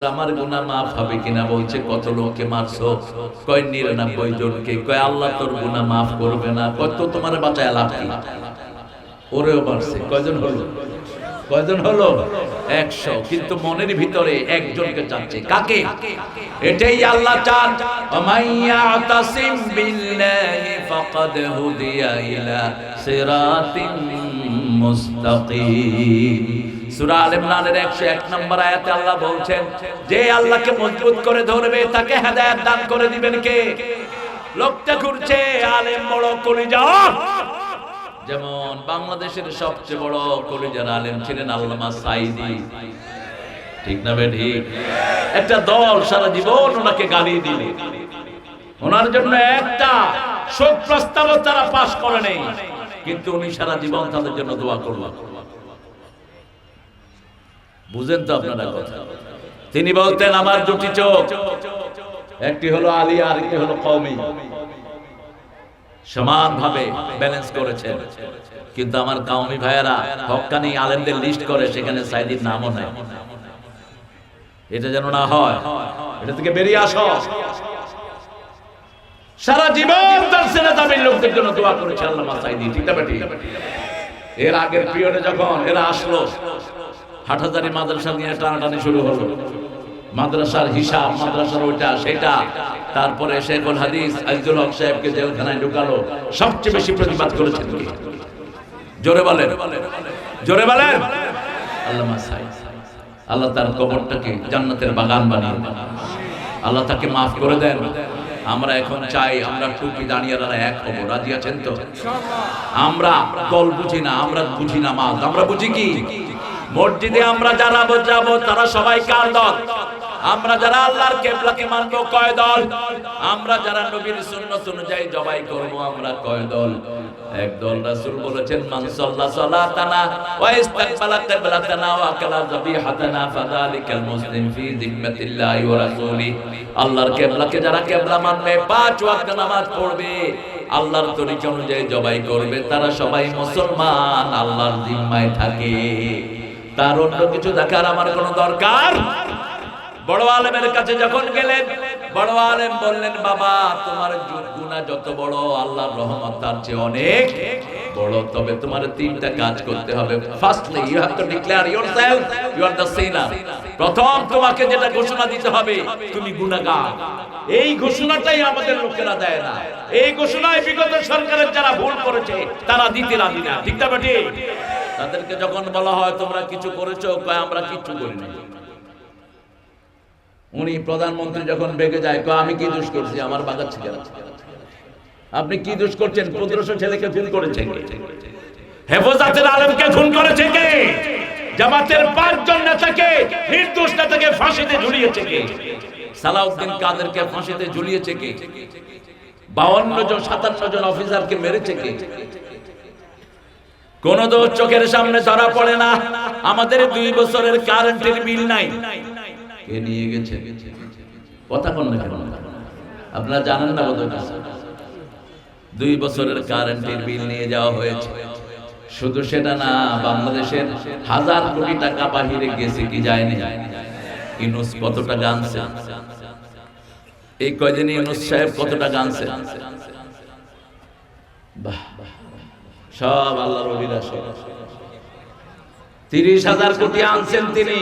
আমার গুনাহ মাফ হবে কিনা বলছে। কত লোককে মারছো? কয় 99 জনকে। কয় আল্লাহ তোর গুনাহ মাফ করবে না। কয় তো তোমার বাঁচায় লাভ কি? ওরেও মারছে। কয়জন হলো? কয়জন হলো? 100। কিন্তু মনের ভিতরে একজনকে চাচ্ছে। কাকে? এটাই আল্লাহ চান। মাইয়া তাসিম বিল্লাহি ফাকাদ হুদিয়া ইলা সিরাতিন মুস্তাকিম। সূরা আলে ইমরানের 101 নম্বর আয়াতে আল্লাহ বলছেন, যে আল্লাহকে মজবুত করে ধরবে তাকে হেদায়েত দান করে দিবেন কে? লোকটা ঘুরছে আলেম বড় কলিজা। যেমন বাংলাদেশের সবচেয়ে বড় কলিজার আলেম ছিলেন আল্লামা সাঈদী, ঠিক না ঠিক? একটা দল সারা জীবন ওনাকে গালি দিল, ওনার জন্য একটা শোক প্রস্তাব তারা পাশ করে নেই, কিন্তু উনি সারা জীবন তাদের জন্য দোয়া করলেন। বুঝেন তো আপনারা কথা? তিনি বলতেন আমার দুটি চোখ, একটি হলো আলিয়া আর একটি হলো কওমি, সমানভাবে ব্যালেন্স করেছেন। কিন্তু আমার কওমি ভাইয়েরা হক্কানি আলেমদের লিস্ট করে, সেখানে সাঈদীর নামও নাই। এটা যেন না হয়, এটা থেকে বেরিয়ে আসো। সারা জীবন তার সেনাদাবির লোকদের জন্য দোয়া করেছে আল্লামা সাঈদী, ঠিক না ঠিক? এর আগের পিরিয়ডে যখন এরা আসলো, হাটহাজারী মাদ্রাসা নিয়ে টানাটানি শুরু হলো, মাদ্রাসার হিসাব, মাদ্রাসার ওইটা সেটা, তারপরে শেখুল হাদিস আইজুল হক সাহেবকে জেলখানায় ঢুকালো। সবচেয়ে বেশি প্রতিবাদ করেছেন কে? জোরে বলেন, জোরে বলেন। আল্লামা সাঈদী। আল্লাহ তার কবরটাকে জান্নাতের বাগান বানিয়ে দেন, আল্লাহ তাকে মাফ করে দেন। আমরা এখন চাই আমরা টুপি দাঁড়িয়েরা এক হব, রাজি আছেন তো? আমরা দল বুঝি না, আমরা বুঝি না মাল, আমরা বুঝি কি? মসজিদে আমরা যারা যাবো তারা সবাই কার দল? আমরা যারা আল্লাহর কিবলাকে মানবো কয় দল? আমরা যারা নবীর সুন্নাত অনুযায়ী জবাই করব আমরা কয় দল? এক দল। রাসূল বলেছেন মান সাল্লা সালাতানা ওয়া ইস্তাকবালা কিবলাতানা ওয়া আকালা যাবিহাতানা ফাযালিকাল মুসলিম ফি যিম্মাতিল্লাহি ওয়া রাসূলি। আল্লাহর কিবলাকে যারা কিবলা মানবে, 5 ওয়াক্ত নামাজ পড়বে, আল্লাহর তরিকা অনুযায়ী জবাই করবে, তারা সবাই মুসলমান, আল্লাহর জিম্মায় থাকে। তার অন্য কিছু দেখার আমার কোনো দরকার? বড় আলেমের কাছে যখন গেলেন, বড় আলেম বললেন বাবা তোমার গুনাহ যত বড়, আল্লাহর রহমত তার চেয়ে অনেক বড়। তবে তোমার 3টা কাজ করতে হবে। Firstly you have to declare yourself you are the sinner. প্রথম তোমাকে যেটা ঘোষণা দিতে হবে তুমি গুনাহগার। এই ঘোষণাটাই আমাদের লোকেরা দেয় না। এই ঘোষণায় বিগত সরকারের যারা ভুল করেছে তারা দিতে রাজি না, ঠিক না ঠিক? তাদেরকে যখন বলা হয় তোমরা কিছু করেছো, কয় আমরা কিছু করিনি। উনি প্রধানমন্ত্রী যখন বেগে যায়, কয় আমি কি দোষ করছি, আমার বাগাচ্ছি কেন? আপনি কি দোষ করছেন? 1500 ছেলেকে খুন করেছে কে? হেফাজতের আলেমকে খুন করেছে কে? জামাতের 5 জন নেতাকে, নির্দোষ নেতাকে ফাঁসিতে ঝুলিয়েছে কে? সালাউদ্দিন কাদেরকে ফাঁসিতে ঝুলিয়েছে কে? 52 জন 57 জন অফিসারকে মেরেছে কে? কোন দোষ চোখের সামনে ধরা পড়ে না। আমাদের 2 বছরের কারেন্টের বিল নাই, কে নিয়ে গেছে? কথা বল না কেন? আপনারা জানেন না বোধহয় 2 বছরের কারেন্টের বিল নিয়ে যাওয়া হয়েছে। শুধু সেটা না, বাংলাদেশের 1000 কোটি টাকা বাহিরে গেছে কি যায়নি? ইউনূস কত টাকা আনছে? এই কয়দিনে ইউনূস সাহেব কত টাকা আনছে? বাহ, সব আল্লাহর ওলিরা সব 30,000 কোটি আনছেন তিনি।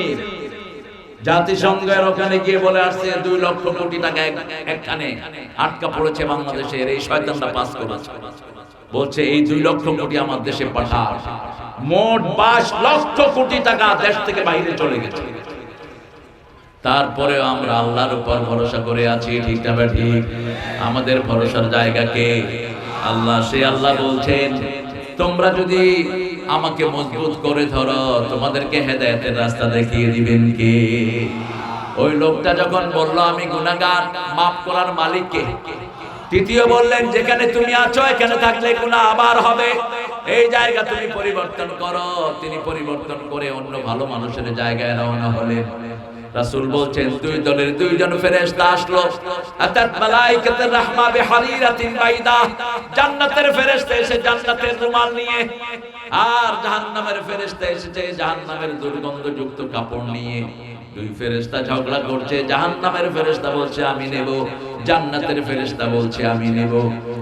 জাতিসংঘের ওখানে গিয়ে বলে আসছে 2 লক্ষ কোটি টাকা একখানে আটকা পড়েছে বাংলাদেশের, এই শয়তানরা পাস করেছে। বলছে এই 2 লক্ষ কোটি আমার দেশে পাঠাও। মোট 22 লক্ষ কোটি টাকা দেশ থেকে বাইরে চলে গেছে। তারপরেও আমরা আল্লাহর উপর ভরসা করে আছি, ঠিক না ঠিক? আমাদের ভরসার জায়গা কে? আল্লাহ। সে আল্লাহ বলছেন তোমরা যদি আমাকে মজবুত করে ধরো তোমাদেরকে হেদায়েতের রাস্তা দেখিয়ে দিবেন কে? ওই লোকটা যখন বলল আমি গুনাহগার, মাফ করার মালিক কে? তৃতীয় বললেন যেখানে তুমি আছো এখানে থাকলে গুনাহ আবার হবে, এই জায়গা তুমি পরিবর্তন করো। তিনি পরিবর্তন করে অন্য ভালো মানুষের জায়গায় রওনা হলেন। রাসূল বলছেন 2 দলের 2 জন ফেরেশতা আসলো। আতাত মালায়েকাতুর রাহমা বিহারিরাতিন বাইদা। জান্নাতের ফেরেশতা এসে জান্নাতের রুমাল নিয়ে, আর জাহান্নামের ফেরেশতা এসেছে জাহান্নামের দুর্গন্ধযুক্ত কাপড় নিয়ে। দুই ফেরেশতা ঝগড়া করছে, জাহান্নামের ফেরেশতা বলছে আমি নেব, জান্নাতের ফেরেশতা বলছে আমি নেব।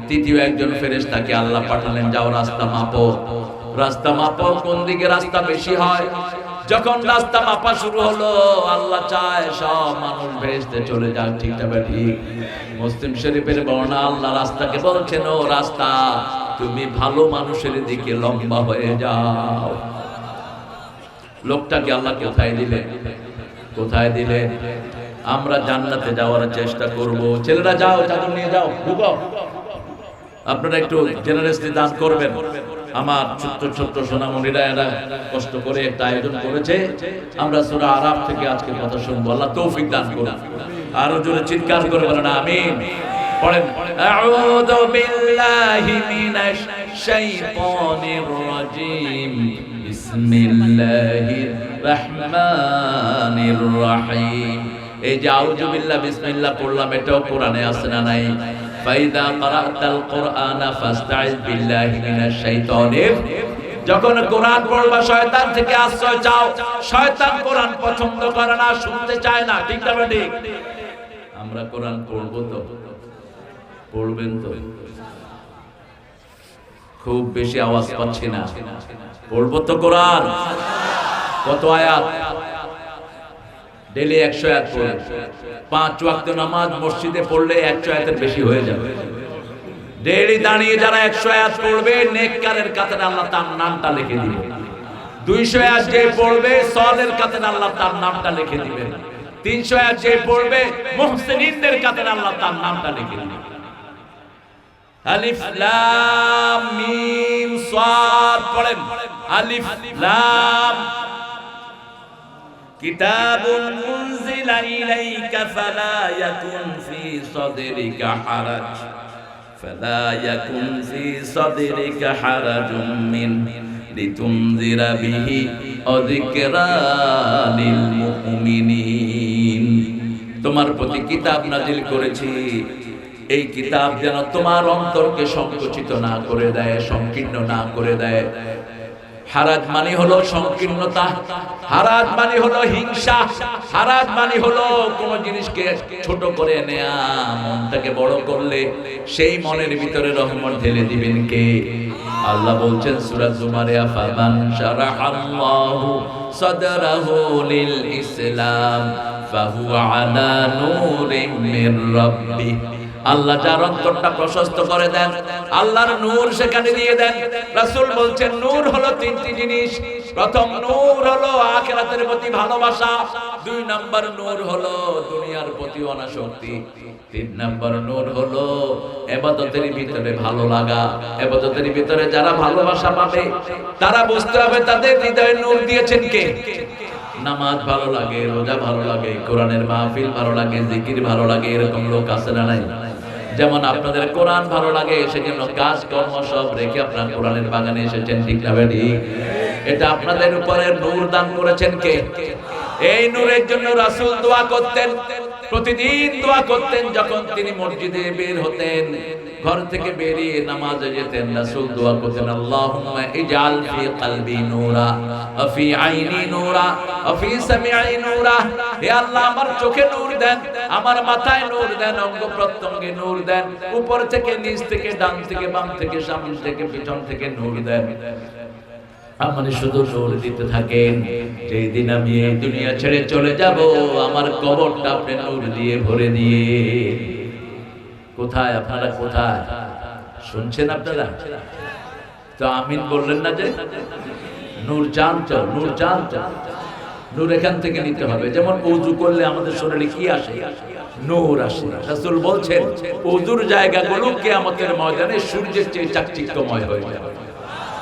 তৃতীয় একজন ফেরেশতাকে আল্লাহ পাঠালেন, যাও রাস্তা মাপো, রাস্তা মাপো, কোন দিকে রাস্তা বেশি হয়। যখন রাস্তা মাপা শুরু হলো, আল্লাহ চায় সব মানুষ বেহেশতে চলে যাক, ঠিক না ঠিক? মুসলিম শরীফের বর্ণনা, আল্লাহ রাস্তাকে বলছেন, ও রাস্তা তুমি ভালো মানুষের দিকে লম্বা হয়ে যাও। লোকটাকে আল্লাহ কোথায় দিলেন? কোথায় দিলেন? আমরা জান্নাতে যাওয়ার চেষ্টা করব। ছেলেরা যাও, চাদর নিয়ে যাও, ঢুকো। আপনারা একটু জেনারেসলি দান করবেন। আমার ছোট্ট ছোট্ট সোনামণিরা এরা কষ্ট করে একটা আয়োজন করেছে। আমরা সূরা আরাফ থেকে আজকে কথা শুনবো। আল্লাহ তৌফিক দান করুন। আরো জোরে চিৎকার করে বলেন আমিন। পড়েন, আউযু বিল্লাহি মিনাশ শাইতানির রাজীম, বিসমিল্লাহির রহমানির রহিম। এই যে আউযু বিল্লাহ বিসমিল্লাহ পড়লাম, এটাও কোরআনে আছে না নাই? ফাইদা ক্বারাতাল কুরআনা ফাসতাইজ বিল্লাহি মিনাশ শাইতানির। যখন কোরআন পড়বা শয়তান থেকে আশ্রয় চাও। শয়তান কোরআন পছন্দ করে না, শুনতে চায় না, ঠিক না ঠিক? আমরা কোরআন পড়বো তো? পড়বেন তো? খুব বেশি আওয়াজ পাচ্ছি না। পড়বো তো কোরআন? কত আয়াত? ডেলি 100 আয়াত পড়বেন। 5 ওয়াক্ত নামাজ মসজিদে পড়লে 100 আয়াতের বেশি হয়ে যাবে। ডেলি দাঁড়িয়ে যারা 100 আয়াত পড়বে, নেককারের কাতারে আল্লাহ তার নামটা লিখে দিবেন। 200 আয়াত যে পড়বে, সওয়ালের কাতারে আল্লাহ তার নামটা লিখে দিবেন। 300 আয়াত যে পড়বে, মুহসিনিনদের কাতারে আল্লাহ তার নামটা লিখে দিবেন। আলিফ লাম মিম সাদ পড়েন। আলিফ লাম কিতাবুন উনজিলা ইলাইকা ফালা ইয়াকুন ফি সাদরিকা হারাজ, ফালা ইয়াকুন ফি সাদরিকা হারাজুম মিন লিতুনজিরা বিহি ওয়া যিকরা লিল মুমিনিন। তোমার প্রতি কিতাব নাজিল করেছি, এই কিতাব যেন তোমার অন্তরকে সংকুচিত না করে দেয়, সংকীর্ণ না করে দেয়। হারাজ মানে হলো সংকীর্ণতা, হারাজ মানে হলো হিংসা, হারাজ মানে হলো কোন জিনিসকে ছোট করে নেয়া। মনটাকে বড় করলে সেই মনের ভিতরে রহমত ঢেলে দিবেন কে? আল্লাহ বলছেন সূরা জুমারে, আফামান শারাহাল্লাহু সাদরাহু লিল ইসলাম ফাহুয়া আলা নূরিম মির রাব্বিহ। আল্লাহ যার অন্তরটা প্রশস্ত করে দেন, আল্লাহর নূর সেখানে দিয়ে দেন। রাসূল বলছেন নূর হলো 3টি জিনিস। প্রথম নূর হলো আখিরাতের প্রতি ভালোবাসা, 2 নাম্বার নূর হলো দুনিয়ার প্রতি অনাসক্তি, 3 নাম্বার নূর হলো ইবাদতের ভিতরে ভালো লাগা। ইবাদতের ভিতরে যারা ভালোবাসা পাবে, তারা বুঝতে হবে তাদের হৃদয়ে নূর দিয়েছেন কে? নামাজ ভালো লাগে, রোজা ভালো লাগে, কোরআনের মাহফিল ভালো লাগে, জিকির ভালো লাগে, এরকম লোক আছে না নাই? যেমন আপনাদের কোরআন ভালো লাগে, সেজন্য কাজ কর্ম সব রেখে আপনারা কোরআনের বাগানে এসেছেন, ঠিক না ঠিক? এটা আপনাদের উপরে নূর দান করেছেন কে? এই নূরের জন্য রাসূল দোয়া করতেন, প্রতিদিন দোয়া করতেন। যখন তিনি মসজিদে বের হতেন, ঘর থেকে বেরিয়ে নামাজে যেতেন, রাসূল দোয়া করতেন, আল্লাহুম্মা ইজআল ফি কলবি নূরা ওয়া ফি আইনি নূরা ওয়া ফি সামঈ নূরা। হে আল্লাহ, আমার চোখে নূর দেন, আমার মাথায় নূর দেন, অঙ্গ প্রত্যঙ্গে নূর দেন, উপর থেকে নিচ থেকে, ডান থেকে বাম থেকে, সামনে থেকে পিছন থেকে নূর দেন। আমার শুধু নূর দিতে থাকেন। যেই দিন আমি এই দুনিয়া ছেড়ে চলে যাব, আমার কবরটা আপনি নূর দিয়ে ভরে দিয়ে। কোথায় আপনারা? কোথায় শুনছেন আপনারা? তো আমিন বললেন না যে? নূর চান তো, নূর চান তো। নূর এখান থেকে নিতে হবে। যেমন ওযু করলে আমাদের শরীরে কি আসে? নূর আসে। রাসূল বলছেন ওযুর জায়গাগুলো কিয়ামতের ময়দানে সূর্যের চেয়ে চাকচিক্যময় হয়ে যাবে।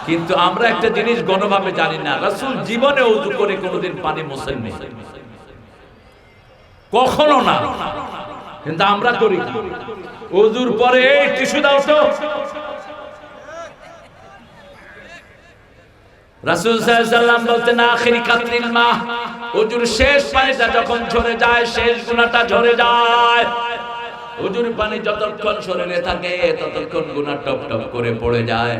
কিন্তু আমরা একটা জিনিস গণভাবে জানি না, রাসূল জীবনে ওযু করে কোনোদিন পানি মোছেননি, কখনো না। কিন্তু আমরা করি কি? ওযুর পরে এই টিস্যু দাও তো। রাসূল সাল্লাল্লাহু আলাইহি ওয়াসাল্লাম বলতেন আখিরি কাতরিল মা, ওযুর শেষ পানিটা যখন ঝরে যায়, শেষ গুনাহটা ঝরে যায়। ওজুর পানি যতক্ষণ শরীরে থাকে ততক্ষণ গুনাহ টপ টপ করে পড়ে যায়।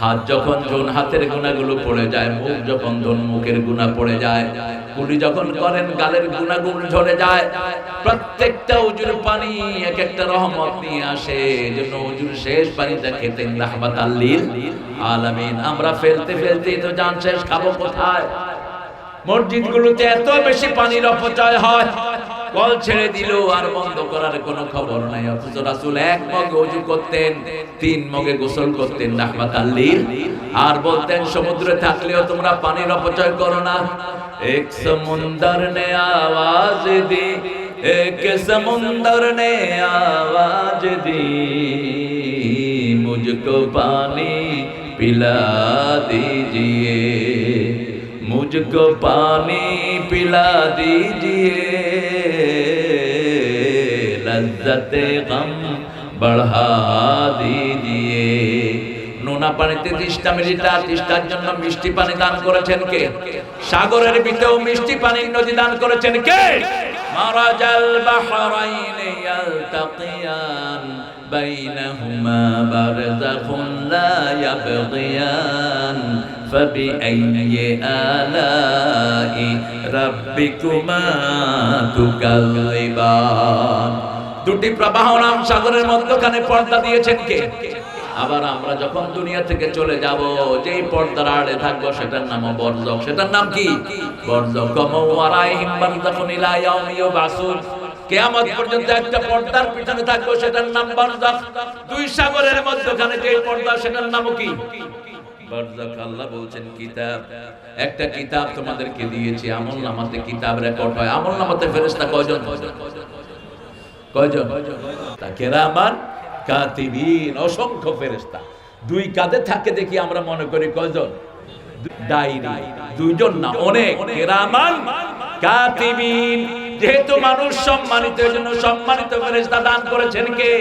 হাত যখন ধুন হাতের গুনাহগুলো পড়ে যায়, মুখ যখন ধুন মুখের গুনাহ পড়ে যায়, কুলি যখন করেন গালের গুনাহগুলো ঝরে যায়। প্রত্যেকটা ওজুর পানি এক একটা রহমত নিয়ে আসে। এজন্য ওজুর শেষ পানিটা খেতেন রাহমাতাল লিল আলামিন। আমরা ফেলতে ফেলতেই তো জান শেষ, খাবো কোথায়? মসজিদগুলোতে এত বেশি পানির অপচয় হয়, কল ছেড়ে দিল আর বন্ধ করার কোনো খবর নাই। অথচ রাসূল এক মগে ওযু করতেন, 3 মগে গোসল করতেন রাহমাতাল লিল, আর বলতেন সমুদ্রে থাকলেও তোমরা পানির অপচয় করো না। এক সমুন্দর নে আওয়াজ দি, এক সমুন্দর নে আওয়াজ দি, মুঝকো পানি পিলা दीजिए, मुझको पानी पिला दीजिए, लज्जते गम बढ़ा दीजिए। নোনা পানিতে 30টা মিলিটার, 30টার জন্য মিষ্টি পানি দান করেছেন কে? সাগরের ভিতরেও মিষ্টি পানির নদী দান করেছেন কে? মারাজাল বাহরাইন ইয়ালতাকিয়ান বাইনাহুমা বারযাখুন লা ইয়াবগিয়ান ফাবিআইয়ি আলাই রাব্বিকুমা তুকাল্লিবান। দুটি প্রবাহমান সাগরের মধ্যখানে পর্দা দিয়েছেন কে? আবার আমরা যখন দুনিয়া থেকে চলে যাব, যেই পর্দার আড়ে থাকবো সেটার নাম বরজখ। সেটার নাম কি? বরজখ। কমওয়ারাইহিম বারযাখুন ইলা ইয়াউমি ইউবাসুন। কিয়ামত পর্যন্ত একটা পর্দার পিছনে থাকবো, সেটার নাম বরজখ। দুই সাগরের মধ্যখানে যেই পর্দা, সেটার নাম কি? বরজখ। আল্লাহ বলছেন কিতাব, একটা কিতাব তোমাদেরকে দিয়েছি, আমলনামাতে কিতাব রেকর্ড হয়। আমলনামাতে ফেরেশতা কয়জন? কয়জন? কিরামান কাতিবিন, অসংখ্য ফেরেশতা। দুই কাঁধে থাকে দেখি আমরা মনে করি কয়জন? ডাইরি। দুইজন না, অনেক। কিরামান কাতিবিন। যেহেতু মানুষ সম্মানিত, এজন্য সম্মানিত ফেরেশতা দান করেছেন কে?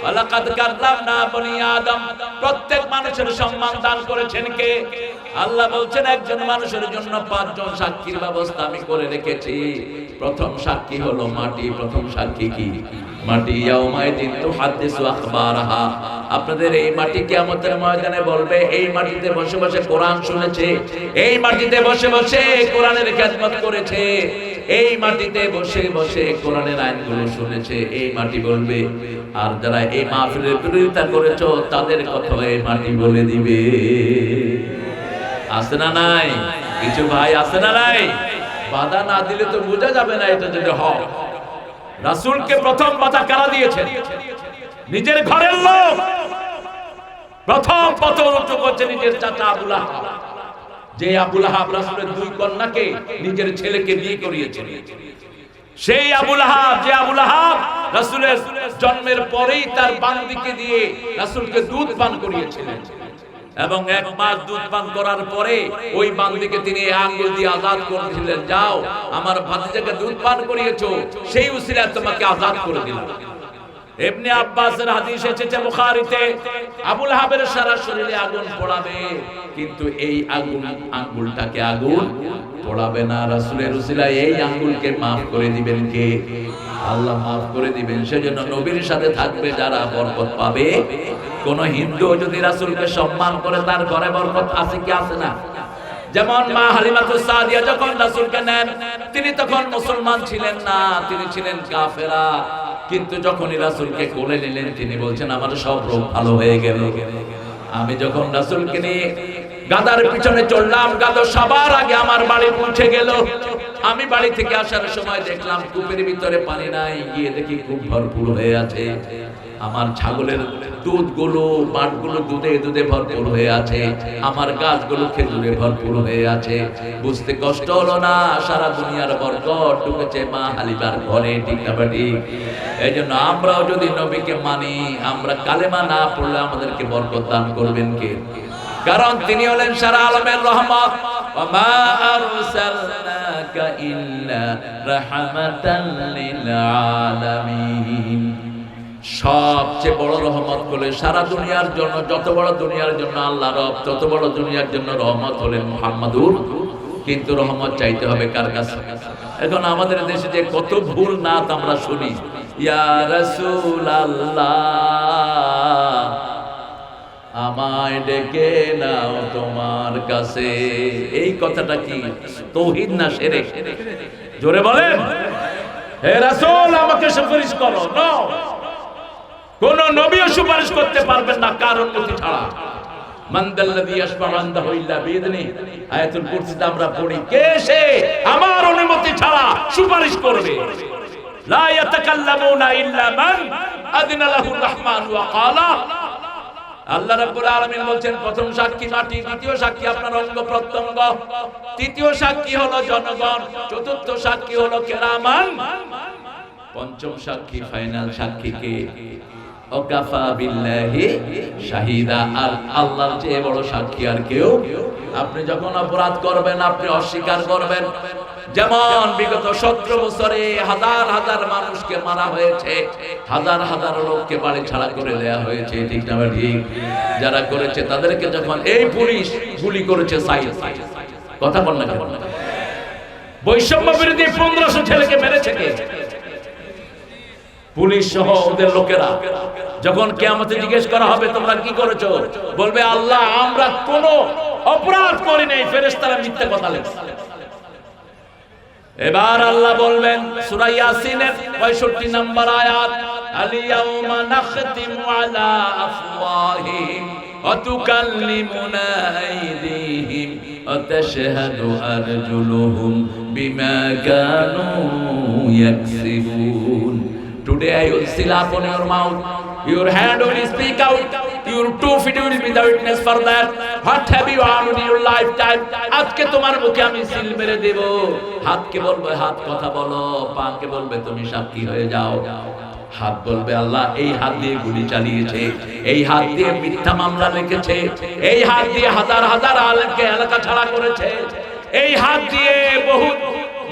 ওয়ালাকাদ কাররামনা বনি আদম। প্রত্যেক মানুষের সম্মান দান করেছেন কে? আল্লাহ বলছেন একজন মানুষের জন্য 5 জন সাক্ষীর ব্যবস্থা আমি করে রেখেছি। প্রথম সাক্ষী হলো মাটি। প্রথম সাক্ষী কি? মাটি। ইয়াউমাইদিন তুহাদ্দিসু আখবারাহা। আপনাদের এই মাটি কিয়ামতের ময়দানে বলবে, এই মাটিতে বসে বসে কোরআন শুনেছে, এই মাটিতে বসে বসে কোরআনের খেদমত করেছে, এই মাটিতে বসে বসে কোরআনের আইনগুলো শুনেছে। এই মাটি বলবে। আর যারা এই মাহফিলের বিরোধিতা করেছো তাদের কথা এই মাটি বলে দিবে। আছে না নাই? কিছু ভাই আছে না নাই? বাধা না দিলে তো বোঝা যাবে না এটা যদি হয়। রাসূলকে প্রথম বাধা কারা দিয়েছেন? নিজের ঘরের লোক। প্রথম পতন উঁচু করছে নিজের চাচা আবু লাহাব। যে আবু লাহাব রাসূলের 2 কন্যাকে নিজের ছেলেকে বিয়ে করিয়েছেন। সেই আবু লাহাব, যে আবু লাহাব রাসূলের জন্মের পরেই তার বান্দিকে দিয়ে রাসূলকে দুধ পান করিয়েছিলেন, এবং 1 মাস দুধ পান করার পরে ওই বান্দিকে তিনি আঙ্গুল দিয়ে আজাদ করেছিলেন, যাও আমার ভাতিজাকে দুধ পান করিয়েছো, সেই উসিলায় তোমাকে আজাদ করে দিলাম। ইবনে আব্বাসের হাদিস এসেছে বুখারীতে, আবু লাহাবের সারা শরীরে আগুন পোড়াবে, কিন্তু এই আগুন আঙ্গুলটাকে আগুন পোড়াবে না। রাসূলের উসিলায় এই আঙ্গুলকে maaf করে দিবেন কে? আল্লাহ maaf করে দিবেন। সেজন্য নবীর সাথে থাকবে যারা বরকত পাবে। কোন হিন্দু যদি রাসূলকে সম্মান করে তার ঘরে বরকত আছে কি আছে না? যেমন মা হালিমাতুস সাদিয়া যখন রাসূলকে নেন, তিনি তখন মুসলমান ছিলেন না, তিনি ছিলেন কাফেরা। কিন্তু যখনই রাসূলকে কোলে নিলেন, তিনি বলছেন আমার সব রোগ ভালো হয়ে গেল। আমি যখন রাসূলকে নিয়ে গাদার পিছনে চললাম, গাদা সবার আগে আমার বাড়ি পৌঁছে গেল। আমি বাড়ি থেকে আসার সময় দেখলাম কূপের ভিতরে পানি নাই, গিয়ে দেখি কূপ ভরপুর হয়ে আছে। আমার ছাগলের দুধগুলো, মাঠগুলো দুধে দুধে ভরপুর হয়ে আছে, আমার গাছগুলো খেজুরে ভরপুর হয়ে আছে। বুঝতে কষ্ট হলো না, সারা দুনিয়ার বরকত ঢুকেছে মা হালিমার ঘরে। ঠিক না ঠিক? এই জন্য আমরাও যদি নবীকে মানি, আমরা কালেমা না পড়লে আমাদেরকে বরকত দান করবেন কে? কারণ তিনি হলেন সারা আলমের রহমত। ওয়া আরসালনাকা ইল্লা রাহমাতাল লিল আলামিন। সবচেয়ে বড় রহমত হলেন সারা দুনিয়ার জন্য। যত বড় দুনিয়ার জন্য আল্লাহ রব, তত বড় দুনিয়ার জন্য রহমত হলেন মুহাম্মাদুর। কিন্তু রহমত চাইতে হবে কার কাছে? এখন আমাদের দেশে যে কত ভুল নাত আমরা শুনি, ইয়া রাসূলাল্লাহ আমায় ডেকে নাও তোমার কাছে। এই কথাটা কি তাওহীদ না শিরক? জোরে বলেন। হে রাসূল আমাকে সুপারিশ করো। নো, কোন নবীও সুপারিশ করতে পারবেন না কার অনুমতি ছাড়া। মান দাল্লাযী ইয়াশফা'ু ইনদাহু ইল্লা বিইذনি, আয়াতুল কুরসিতে আমরা পড়ি, কে সে আমার অনুমতি ছাড়া সুপারিশ করবে? লা ইয়াতাকাল্লামুনা ইল্লা মান আযিনা লাহুর রাহমান ওয়া ক্বালা। আল্লাহ রাব্বুল আলামিন বলছেন, প্রথম সাক্ষী মাটি, দ্বিতীয় সাক্ষী আপনার অঙ্গ প্রত্যঙ্গ, তৃতীয় সাক্ষী হলো জনগণ, চতুর্থ সাক্ষী হলো কেরামান, পঞ্চম সাক্ষী ফাইনাল সাক্ষী কে? ওয়াকাফা বিল্লাহি শাহিদা। আর আল্লাহর চেয়ে বড় সাক্ষী আর কেউ। আপনি যখন অপরাধ করবেন, আপনি অস্বীকার করবেন। যেমন বিগত 17 বছরে হাজার হাজার মানুষকে মারা হয়েছে, হাজার হাজার লোককে বাড়ি ছাড়া করে দেয়া হয়েছে, ঠিক না ঠিক? যারা করেছে তাদেরকে যখন এই পুলিশ গুলি করেছে, কথা বল না কেন? বৈষম্য বিরোধী 1500 ছেলেকে মেরেছে কে? পুলিশ সহ ওদের লোকেরা। যখন কিয়ামতে জিজ্ঞেস করা হবে তোমরা কি করেছো, বলবে আল্লাহ আমরা কোনো অপরাধ করি নাই, ফেরেশতারা মিথ্যা কথা লেখে। এবার আল্লাহ বলবেন সূরা ইয়াসিনের 65 নম্বর আয়াত, আল-ইয়াওমা নাখতিমু আলা আফওয়াহিহিম ওয়া তুকাল্লিমুনা আইদিহিম ওয়া তাশহাদু আরজুলুহুম বিমা Kanu ইয়াকসিবুন। Today I will seal upon your mouth, your hand will speak out, your 2 feet will be the witness for that. What have you done in your lifetime? আজকে তোমার মুখে আমি সিল মেরে দেব। হাতকে বলবে হাত কথা বলো, পাকে বলবে তুমি সাক্ষী হয়ে যাও। হাত বলবে আল্লাহ এই হাত দিয়ে গুলি চালিয়েছে, এই হাত দিয়ে মিথ্যা মামলা লিখেছে, এই হাত দিয়ে হাজার হাজার আলেমকে এলাকা ছাড়া করেছে, এই হাত দিয়ে বহু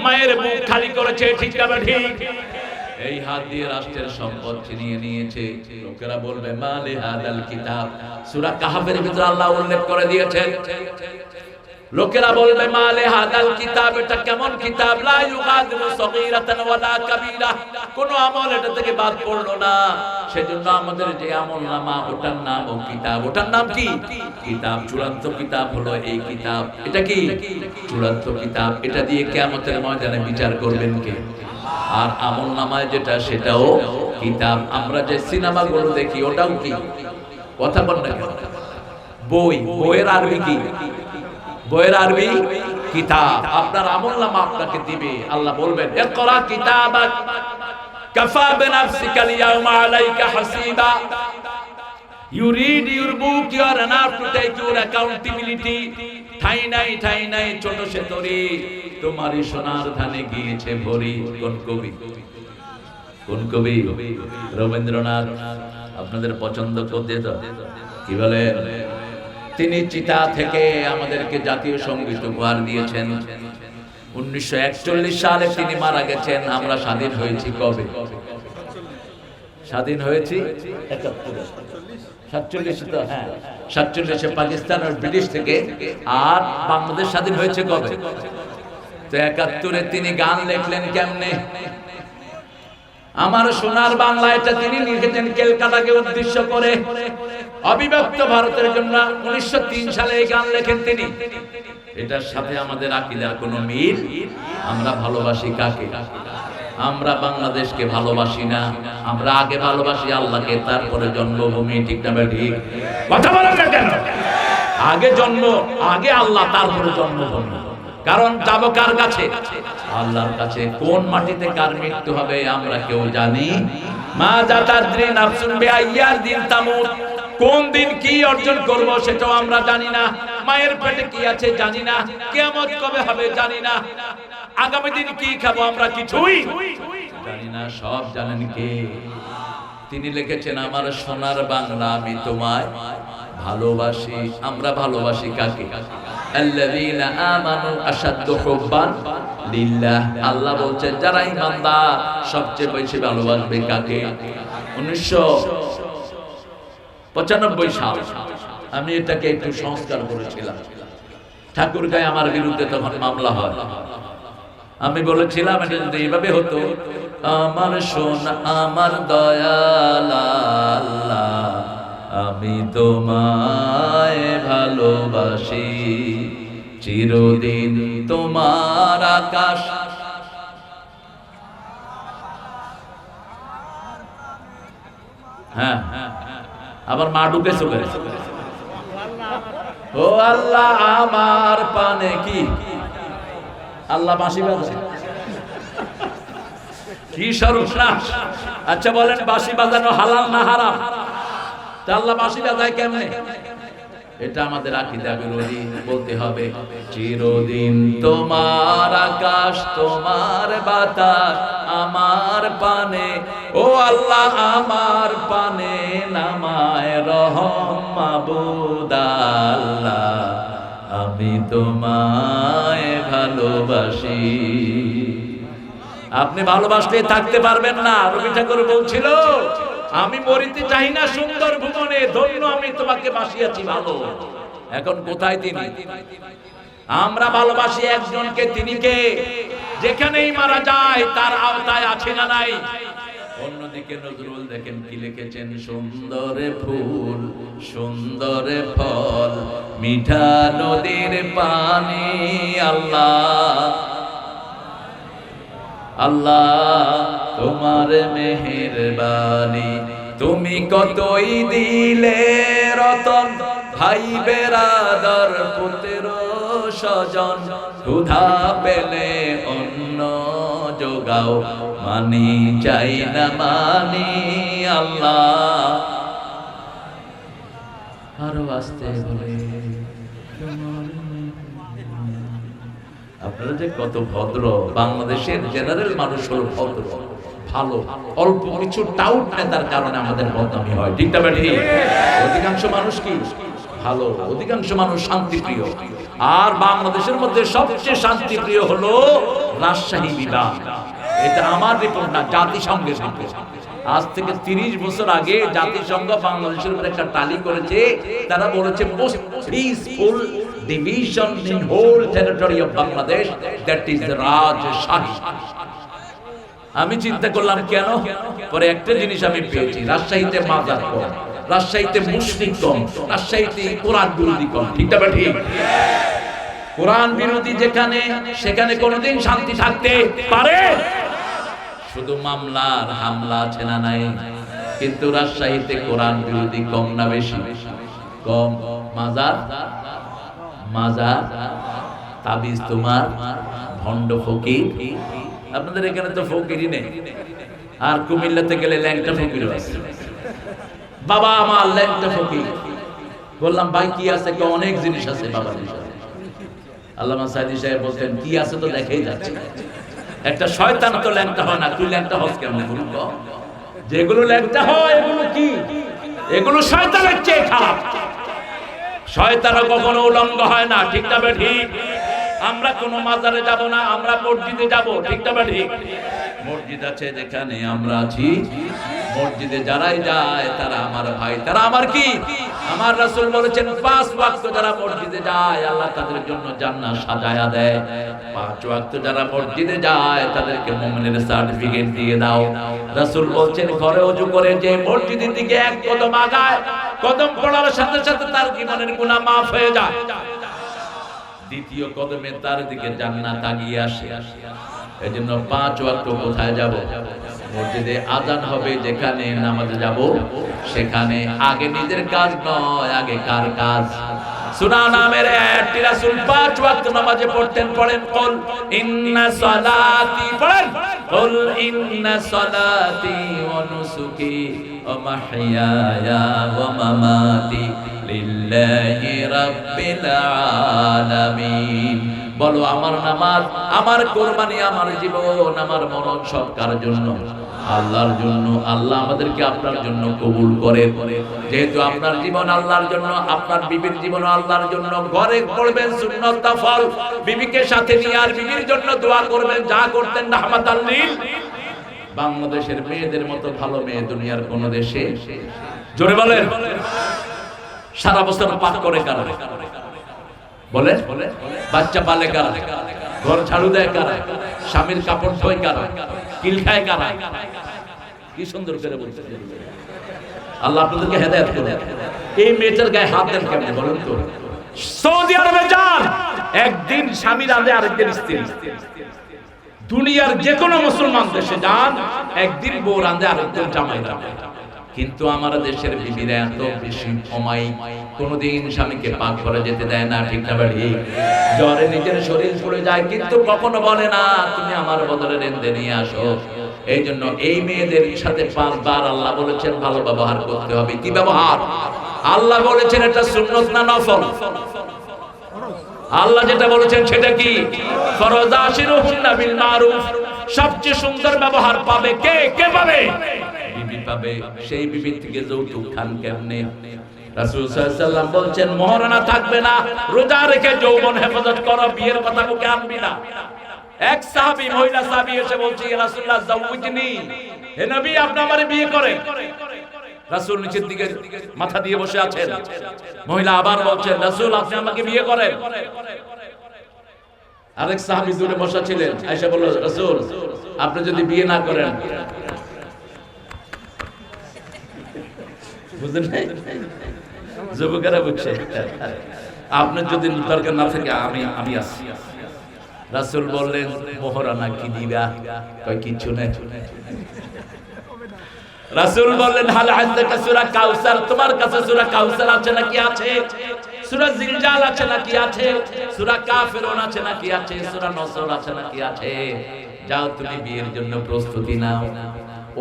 মায়ের মুখ খালি করেছে, ঠিক না ঠিক? এই হাত দিয়ে রাষ্ট্রের সম্পদ ছিনিয়ে নিয়েছে। লোকেরা বলবে মালে হাদাল কিতাব। সূরা কাহফের ভিতরে আল্লাহ উল্লেখ করে দিয়েছেন, লোকেরা বলবে মালে হাদাল কিতাব, এটা কেমন কিতাব? লা ইউগাদিরু সগীরাতান ওয়ালা কাবীরা, কোন আমল এটা থেকে বাদ পড়লো না। সেজন্য আমাদের যে আমলনামা, ওটার নাম ও কিতাব। ওটার নাম কি? কিতাব। চূড়ান্ত কিতাব হলো এই কিতাব। এটা কি? চূড়ান্ত কিতাব। এটা দিয়ে কিয়ামতের ময়দানে বিচার করবেন কে? আর আমলনামায় যেটা, সেটাও কিতাব। আমরা যে সিনেমাগুলো দেখি ওটাও কি? কথা বল না কেন? বই। বইয়ের আরবি কি? বইয়ের আরবি কিতাব। আপনার আমলনামা আপনাকে দিবে। আল্লাহ বলবেন ইকরা কিতাবাক কাফা বিনাফসিকা আল-ইয়াওমা আলাইকা হাসিবা। You read your book, you are enough to take your accountability. ঠাই নাই ছোট সে তরি, তোমারই সোনার ধানে গিয়েছে ভরি। কোন কবি? কোন কবি? রবীন্দ্রনাথ। আপনাদের পছন্দ করতে তো কি বলে? তিনি চিতা থেকে আমাদেরকে জাতীয় সঙ্গীত উপহার দিয়েছেন। 1941 সালে তিনি মারা গেছেন। আমরা স্বাধীন হয়েছি কবে? স্বাধীন হয়েছি 47 তো, হ্যাঁ 47 পাকিস্তান আর ব্রিটিশ থেকে। আর বাংলাদেশ স্বাধীন হয়েছে কবে? তো 71 তিনি গান লিখলেন কেমনে? আমার সোনার বাংলা, এটা তিনি লিখেছেন ক্যালকাটাকে উদ্দেশ্য করে। অবিভক্ত ভারতের জন্য 1903 সালে এই গান লেখেন তিনি। এটার সাথে আমাদের আকীদার কোনো মিল। আমরা ভালোবাসি কাকে? আমরা বাংলাদেশকে ভালোবাসি না, আমরা আগে ভালোবাসি আল্লাহকে, তারপরে জন্মভূমি, ঠিক না ঠিক? কথা বলেন না কেন? আগে জন্ম, আগে আল্লাহ, তারপরে জন্মভূমি। কারণ যাবো কার কাছে? আল্লাহর কাছে। কোন মাটিতে কার মৃত্যু হবে আমরা কেউ জানি? মা জাতাদ্রি নাফসুন বিআইয়ার দিন তামুত। কোন দিন কি অর্জন করব সেটাও আমরা জানি না। মায়ের পেটে কি আছে জানি না। কিয়ামত কবে হবে জানি না। আগামী দিন কি খাবো আমরা কিছুই জানি না। সব জানেন কে? তিনি লিখেছেন আমার সোনার বাংলা আমি তোমায় ভালোবাসি। আমরা ভালোবাসি কাকে? আল্লাযীনা আমানু আশাদ্দু হুব্বান লিল্লাহ। আল্লাহ বলছেন যারা ঈমানদার সবচেয়ে বেশি ভালোবাসবে কাকে? 1995 সাল আমি এটাকে একটু সংস্কার করেছিলাম। ঠাকুরগাঁয়ে আমার বিরুদ্ধে তখন মামলা হয়। আমি বলেছিলাম এটা যদি এইভাবে হতো আমার সোনা আমার দয়াল আল্লাহ, আমি তোমায় ভালোবাসি, চিরদিন তোমার আকাশ। হ্যাঁ, আবার মা ঢুকে চোখে, ও আল্লাহ আমার পানে কি আল্লাহ বাঁশি বাজায়, কি সর্বনাশ। আচ্ছা বলেন, বাঁশি বাজানো হালাল না হারাম? তা আল্লাহ বাঁশি বাজায় কেমনে? এটা আমাদের আকীদা বিরোধী, বলতে হবে চিরদিন তোমার আকাশ তোমার বাতাস আমার পানে, ও আল্লাহ আমার পানে নামায় রহম মাবুদ আল্লাহ, আমি তোমায় ভালোবাসি। আপনি ভালোবাসলে থাকতে পারবেন না। রবি ঠাকুর বলছিল, আমি মরিতে চাই না সুন্দর ভুবনে, ধন্য আমি তোমাকে বাসিয়াছি ভালো। এখন কোথায় তিনি? আমরা ভালোবাসি একজনকে, তিনি কে? যেখানেই মারা যায় তার আওতায় আছে না নাই? অন্যদিকে নজরুল দেখেন কি লিখেছেন, সুন্দর ফুল সুন্দর ফল মিঠা নদীর পানি, আল্লাহ আল্লাহ তোমার মেহেরবানি, তুমি কতই দিলে রতন, ভাই বেরাদর পুত্র স্বজন, ক্ষুধা পেলে অন্ন যোগাও, মানি চাই না মানি আল্লাহ। আরো আসতে বলে, আপনারা যে কত ভদ্র। বাংলাদেশের জেনারেল মানুষ হলো ভদ্র, ভালো, অল্প কিছু টাউট নেতার কারণে আমাদের বদনামি হয়, ঠিক না বেঠি? অধিকাংশ মানুষ কি ভালো, অধিকাংশ মানুষ শান্তিপ্রিয়। আর বাংলাদেশের মধ্যে সবচেয়ে শান্তিপ্রিয় হলো রাজশাহী বিভাগ। এটা আমার রিপোর্ট না, জাতিসংঘের রিপোর্ট। আজ থেকে 30 বছর আগে জাতিসংঘ বাংলাদেশের উপর একটা টালি করেছে। তারা বলেছে most peaceful division in whole territory of Bangladesh, that is Rajshahi. আমি চিন্তা করলাম কেন, পরে একটা জিনিস আমি পেয়েছি, রাজশাহীতে মাজার কম, রাজশাহীতে মুশরিক কম, রাজশাহীতে কোরআন বিরোধী কম, ঠিক না ঠিক? কোরআন বিরোধী যেখানে, সেখানে কোনোদিন শান্তি থাকতে পারে? শুধু মামলার হামলা আছে না নাই? কিন্তু রাজশাহীতে কোরআন বিরোধী কম না বেশি? কম। মাজার মাজার তাবিজ তোমার ভণ্ড ফকির। আপনাদের এখানে তো ফকিরই নেই, আর কুমিল্লাতে গেলে ল্যাংটা ফকির আছে। বাবা আমার ল্যাংটা ফকির। বললাম ভাই কি আছে? অনেক জিনিস আছে বাবা। আল্লামা সাইদি সাহেব বলতেন কি আছে তো দেখাই যাচ্ছে। একটা শয়তান তো ল্যাংটা হয় না, তুই ল্যাংটা হস কেমন? যেগুলো ল্যাংটা হয় এগুলো কি? এগুলো শয়তানের চেয়ে খারাপ। শয়তানও কখনো উলঙ্গ হয় না, ঠিক না ঠিক? আমরা কোনো মাজারে যাব না, আমরা মসজিদে যাব, ঠিক না ঠিক? মসজিদ আছে যেখানে আমরা আছি, মসজিদে যারাই যায় তারা আমার ভাই, তারা আমার কি? আমার রাসূল বলেছেন 5 ওয়াক্ত যারা মসজিদে যায় আল্লাহ তাদের জন্য জান্নাত সাজায়া দেয়। 5 ওয়াক্ত যারা মসজিদে যায় তাদেরকে মুমিনের সার্টিফিকেট দিয়ে দাও। রাসূল বলছেন ঘরে ওযু করে যে মসজিদের দিকে এক কদম আগায়, কদম পড়ার সাথে সাথে তার জীবনের গুনাহ maaf হয়ে যায়। দ্বিতীয় কদমে তার দিকে জান্নাত আগিয়ে আসে। এজন্য 5 ওয়াক্ত কোথায় যাব? মসজিদে আযান হবে যেখানে নামাজে যাব সেখানে। আগে নিজের কাজ নয়, আগে কার কাজ? সুরা নামের একটি রাসূল 5 ওয়াক্ত নামাজে পড়তেন। পড়েন কুল ইন্না সালাতি, পড়েন কুল ইন্না সালাতি ওয়া নুসুকি ওয়া মাহইয়ায়া ওয়া মামাতি লিল্লাহি রাব্বিল আলামিন। বলো আমার নামাজ, আমার কোরবানি, আমার জীবন, আমার মরণ সব কার জন্য? আল্লাহর জন্য। আল্লাহ আমাদেরকে আপনার জন্য কবুল করেন। যেহেতু আপনার জীবন আল্লাহর জন্য, আপনার বিবির জীবন আল্লাহর জন্য, ঘরে পড়বেন সুন্নাত নফল, বিবিকে সাথে নিয়ে আর বিবির জন্য দোয়া করবেন যা করতেন রাহমাতাল লিল। বাংলাদেশের মেয়েদের মতো ভালো মেয়ে দুনিয়ার কোন দেশে, জোরে বলেন, সারা বছর পাক করে কারা? বলে বাচ্চা পালে কারা? ঘর ঝাড়ু দেয় কারা? স্বামীর কাপড় ধোয় কারা? কিল খায় কারা? কি সুন্দর করে বলছে। আল্লাহ আপনাদেরকে হেদায়েত করুন। এই মেয়েটার গায়ে হাত দেন কেমন বলেন তো? সৌদি আরবে যান, একদিন স্বামী রাঁধে, আরেকদিন স্ত্রী। দুনিয়ার যে কোনো মুসলমান দেশে যান, একদিন বউ রাঁধে, আরেকদিন জামাই রাঁধে। কিন্তু আমার দেশের বিবিরা এত বেশি অমায়িক, কোনোদিন স্বামীকে পাক করে যেতে দেয় না, ঠিক না বাড়ি? জ্বরে নিজের শরীর পড়ে যায়, কিন্তু কখনো বলে না তুমি আমার বদলে রেঁধে নিয়ে আসো। এই জন্য এই মেয়েদের সাথে 5 বার আল্লাহ বলেছেন ভালো ব্যবহার করতে হবে। কি ব্যবহার? আল্লাহ বলেছেন এটা সুন্নাত না নফল? আল্লাহ যেটা বলেছেন সেটা কি? ফরজ। আশিরুহুন্না বিল মারুফ। সবচেয়ে সুন্দর ব্যবহার পাবে কে? কে পাবে? বিবি পাবে। সেই বিবি থেকে যৌতুক খান কেমনে? রাসূল সাল্লাল্লাহু আলাইহি ওয়াসাল্লাম বলছেন মহারণা থাকবে না, রোজা রেখে যৌবন হেফাজত করো, বিয়ের কথা মুখে আনবি না। এক সাহাবী, মহিলা সাহাবী এসে বলছে ইয়া রাসূলুল্লাহ যাওয়াজনি, হে নবী আপনি আমারে বিয়ে করেন। রাসূল নিচের দিকে মাথা দিয়ে বসে আছেন। মহিলা আবার বলছেন রাসূল আপনি আমাকে বিয়ে করেন। আরেক সাহাবী দূরে বসা ছিলেন, আয়েশা বলল রাসূল আপনি যদি বিয়ে না করেন, বুঝলেন না? যুবকেরা বুঝছে, আপনার যদি দরকার না থাকে আমি আসি। রাসূল বললেন মোহরানা কি দিবা? কয় কিছু নাই। রাসূল বললেন হাল আনদাকা সূরা কাউসার, তোমার কাছে সূরা কাউসার আছে নাকি? আছে। সূরা জিলজাল আছে নাকি? আছে। সূরা কাফিরুন আছে নাকি? আছে। সূরা নসর আছে নাকি? আছে। যাও তুমি বিয়ের জন্য প্রস্তুতি নাও।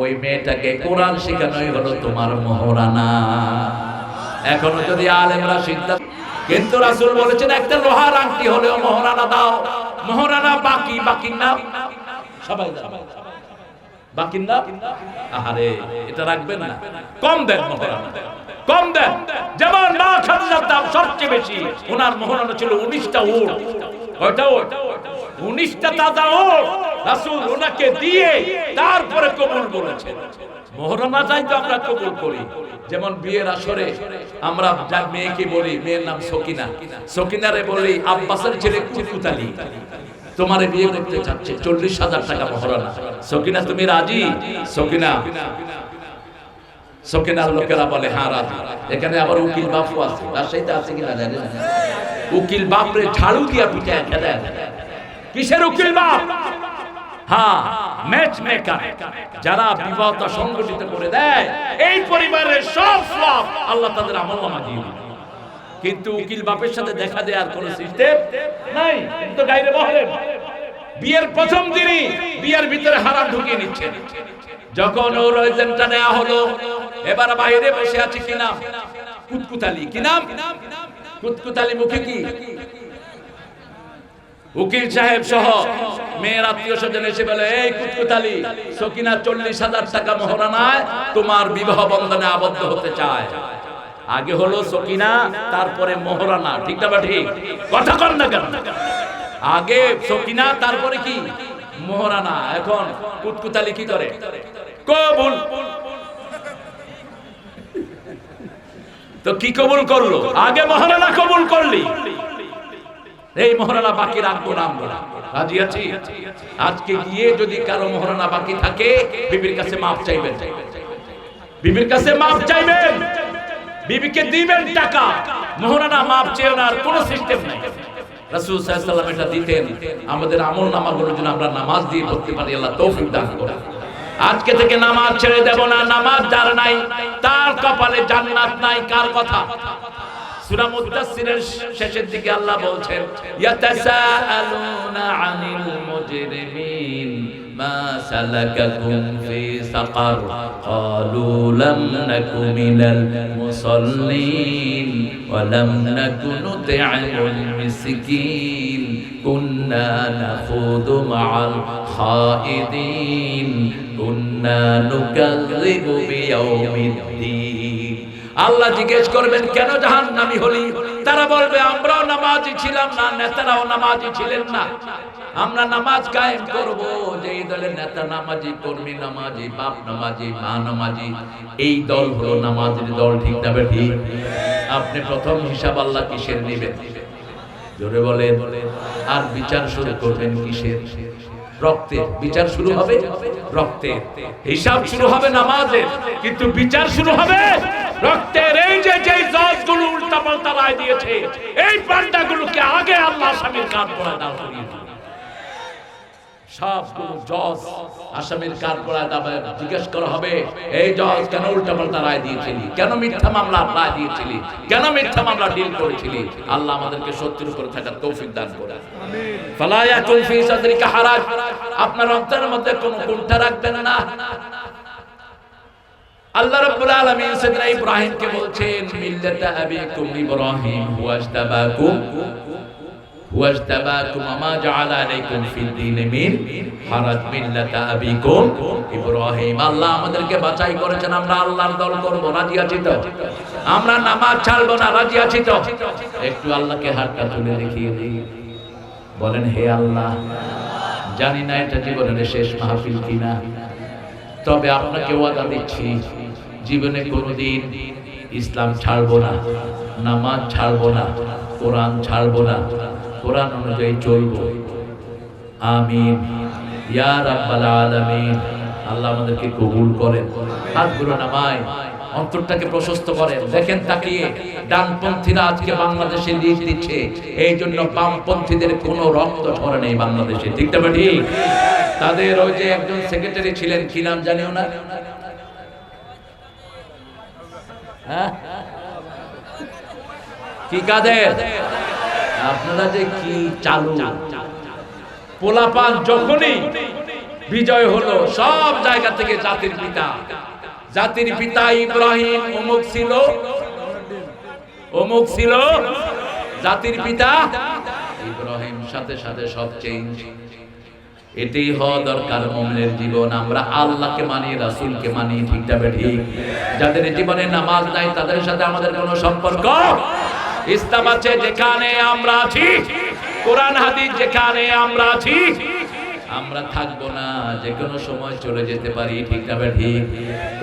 ওই মেয়েটাকে কোরআন শেখানোই হলো তোমার মোহরানা। এখনো যদি আলেমরা সিদ্ধান্ত, কিন্তু রাসূল বলেছেন একটা লোহার আংটি হলেও মোহরানা দাও। মোহরানা বাকি, বাকি না সবাই জানে, বাকি না। আহারে এটা রাখবেন না, কম দেন মোহরানা, কম দেন। যেমন মা খাদিজার দাম সবচেয়ে বেশি, ওনার মোহরানা ছিল 19টা উট। কয়টা উট? 19টা তাজা উট। রাসূল ওনাকে দিয়ে তারপরে কবুল বলেছেন। মোহরানা চাই তো আমরা কবুল করি। যেমন বিয়ের আসরে আমরা যার মেয়েকে বলি, মেয়ের নাম সকিনা, সকিনারে বলি আব্বাসের ছেলে কুতকুতালি, তোমারে বিয়ে করতে চাচ্ছে, 40,000 টাকা মোহরানা। সকিনা তুমি রাজি? সকিনা, সকিনার লোকেরা বলে হ্যাঁ রাজি। এখানে আবার উকিল বাপু আছে, রাজশাহীতে আছে কিনা জানি না। উকিল বাপরে ঝাড়ু দিয়া পিটায় খেদা। কিসের উকিল বাপ? হ্যাঁ, ম্যাচ মেকার, যারা বিবাহটা সংগঠিত করে দেয়, এই পরিবারের সব সব আল্লাহ তাদের আমলনামা দিয়ে দেয়। কিন্তু উকিল বাপের সাথে দেখা দেওয়ার কোন সিস্টেম নাই। কিন্তু গায়রে বহরে বিয়ের প্রথম দিনই বিয়ের ভিতরে হারাম ঢুকিয়ে নিচ্ছে। যখন ওর এজেন্টটা নেওয়া হলো, এবার বাইরে বসে আছে কি নাম? কুতকুতালি। কি নাম? কুতকুতালি। মুখে কি? উকিল সাহেব সহ মেয়ের আত্মীয় স্বজন এসে বলে এই কুতকুতালি, সকিনা 40,000 টাকা মোহরানায় তোমার বিবাহ বন্ধনে আবদ্ধ হতে চায়। আগে হলো সকিনা, তারপরে মোহরানা, ঠিক না? ঠিক কথা কন না কেন? আগে সকিনা, তারপরে কি? মোহরানা। এখন কুতকুতালি কি করে? কবুল। তো কি কবুল করলো? আগে মোহরানা কবুল করলি, এই মোহরানা বাকি রাখবো না আমরা। রাজি আছি? আজকে গিয়ে যদি কারো মোহরানা বাকি থাকে, বিবির কাছে মাপ চাইবেন, বিবির কাছে মাপ চাইবেন, বিবিকে দিবেন টাকা। মোহরানা মাপ চেয়ে কোনো সিস্টেম নাই। রাসূল সাল্লাল্লাহু আলাইহি ওয়াসাল্লাম এটা দিতেন আমাদের আমল নামাগুলো যেন আমরা নামাজ দিয়ে পড়তে পারি। আল্লাহ তৌফিক দান করুন। আজকে থেকে নামাজ ছেড়ে দেব না। নামাজ যার নাই তার কপালে জান্নাত নাই। কার কথা? সূরা মুদাসসিরের শেষের দিকে আল্লাহ বলছেন ইয়াতাসাআলুনা আনিল মুজরিমিন মা সালাকাকুম ফি সাকার ক্বালু লাম নাকু মিনাল মুসাল্লিন ওয়া লাম নাকু নুত'আমুল মিসকিন কুন্না নাখুদু মা'আল খাইদিন কুন্না নুকাযযিবু বিয়াউমিদ্দিন। আল্লাহ জিজ্ঞেস করবেন কেন জাহান্নামী হলি? তারা বলবে আমরাও নামাজি ছিলাম না, নেতারাও নামাজি ছিলেন না। আমরা নামাজ কায়েম করব। যেই দলের নেতা নামাজি, কর্মী নামাজি, বাপ নামাজি, মা নামাজি, এই দল হলো নামাজের দল, ঠিক না ঠিক? আপনি প্রথম হিসাব আল্লাহ কিসের নেবেন? জোরে বলেন। আর বিচার শুরু করবেন কিসের? রক্তে বিচার শুরু হবে রক্তে, হিসাব শুরু হবে নামাজের, কিন্তু বিচার শুরু হবে রক্তের। এই যে যে জজগুলো উল্টাপাল্টা রায় দিয়েছে, এই পাল্টাগুলোকে আগে আল্লাহ আসামির কাঠ করায় দাঁড় করিয়ে দিবে। সবগুলো জজ আসামির কাঠ করায় দাঁড়াবে, জিজ্ঞেস করা হবে, এই জজ কেন উল্টাপাল্টা রায় দিয়েছিলি, কেন মিথ্যা মামলা রায় দিয়েছিলি, কেন মিথ্যা মামলা ডিল করেছিলি। আল্লাহ আমাদেরকে সত্যের উপরে থাকার তৌফিক দান করে। ফালা ইয়াকুন ফি সাদরিকা হারাজ, আপনার অন্তরের মধ্যে কোনো কুণ্ঠা রাখবেন না। আল্লাহ রাব্বুল আলামিন সাইয়েদনা ইব্রাহিমকে বলছেন, মিল্লাতা আবিকুম ইব্রাহিম ওয়াজতাবাকুম ওমা জাআলা আলাইকুম ফিদ-দীন মিন হারাজ মিল্লাতা আবিকুম ইব্রাহিম। আল্লাহ আমাদেরকে বাছাই করেছেন, আমরা আল্লাহর দল করব, রাজি আছি তো? আমরা নামাজ ছাড়ব না, রাজি আছি তো? একটু আল্লাহকে হাতটা তুলে দেখিয়ে দিই, বলেন, হে আল্লাহ, জানি না এটা জীবনের শেষ মাহফিল কিনা, তবে আপনাকে ওয়াদা দিচ্ছি জীবনে কোনোদিন ইসলাম ছাড়বো না, নামাজ ছাড়বো না, কোরআন ছাড়বো না, কোরআন অনুযায়ী চলবো। আমিন ইয়া রাব্বাল আলামিন। আল্লাহ আমাদেরকে কবুল করেন। হাতগুলো নামায়, অন্তরটাকে প্রশস্ত করেন। দেখেন তাকিয়ে, ডানপন্থীরা আজকে বাংলাদেশে লিড দিচ্ছে, এই জন্য বামপন্থীদের কোনো রক্ত ঝরে নেই বাংলাদেশে, ঠিক না ঠিক? তাদের ওই যে একজন সেক্রেটারি ছিলেন, কি নাম জানিও না, হ্যাঁ কি কাদের, আপনারা যে কি চালু, পোলাপান যখনই বিজয় হলো সব জায়গা থেকে জাতির পিতা ইব্রাহিম অমুক ছিল, জাতির পিতা ইব্রাহিম, সাথে সাথে সব চেঞ্জ। এটাই হওয়া দরকার মুমিনের জীবন। আমরা আল্লাহকে মানি, রাসূলকে মানি, ঠিক না ঠিক? যাদের জীবনে নামাজ নাই তাদের সাথে আমাদের কোনো সম্পর্ক। ইসলাম আছে যেখানে আমরা আছি, কোরআন হাদিস যেখানে আমরা আছি, আমরা থাকবো না, যে কোনো সময় চলে যেতে পারি, ঠিক না ঠিক?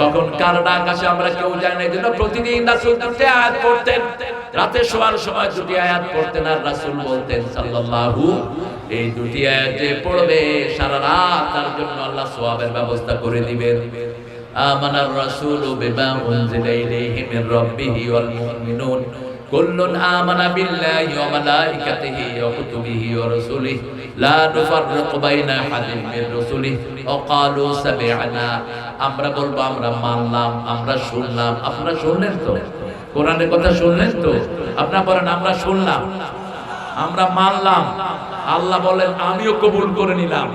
কখন কার ডাক আসে আমরা কেউ জানি না। এজন্য প্রতিদিন রাসূল দুটি আয়াত পড়তেন, রাতে শোয়ার সময় দুটি আয়াত পড়তেন, আর রাসূল বলতেন সাল্লাল্লাহু, এই দুটি আয়াত যে পড়বে সারা রাত তার জন্য আল্লাহ সওয়াবের ব্যবস্থা করে দিবেন। আমানার রাসূলু বিমা উনজিলা ইলাইহি মির রাব্বিহি ওয়াল মুমিনুন কুল্লুন আমানা বিল্লাহি ওয়া মালাইকাতিহি ওয়া কুতুবিহি ওয়া রাসূলিহি লা নুফাররিকু বাইনা আহাদিন মির রাসূলিহি ওয়া ক্বালু সামি'না। আমরা বলবো আমরা মানলাম, আমরা শুনলাম। আপনারা শুনলেন তো? কোরআনের কথা শুনলেন তো? আপনারা বলেন আমরা শুনলাম, আমরা মানলাম। আল্লাহ বলেন আমিও কবুল করে নিলাম।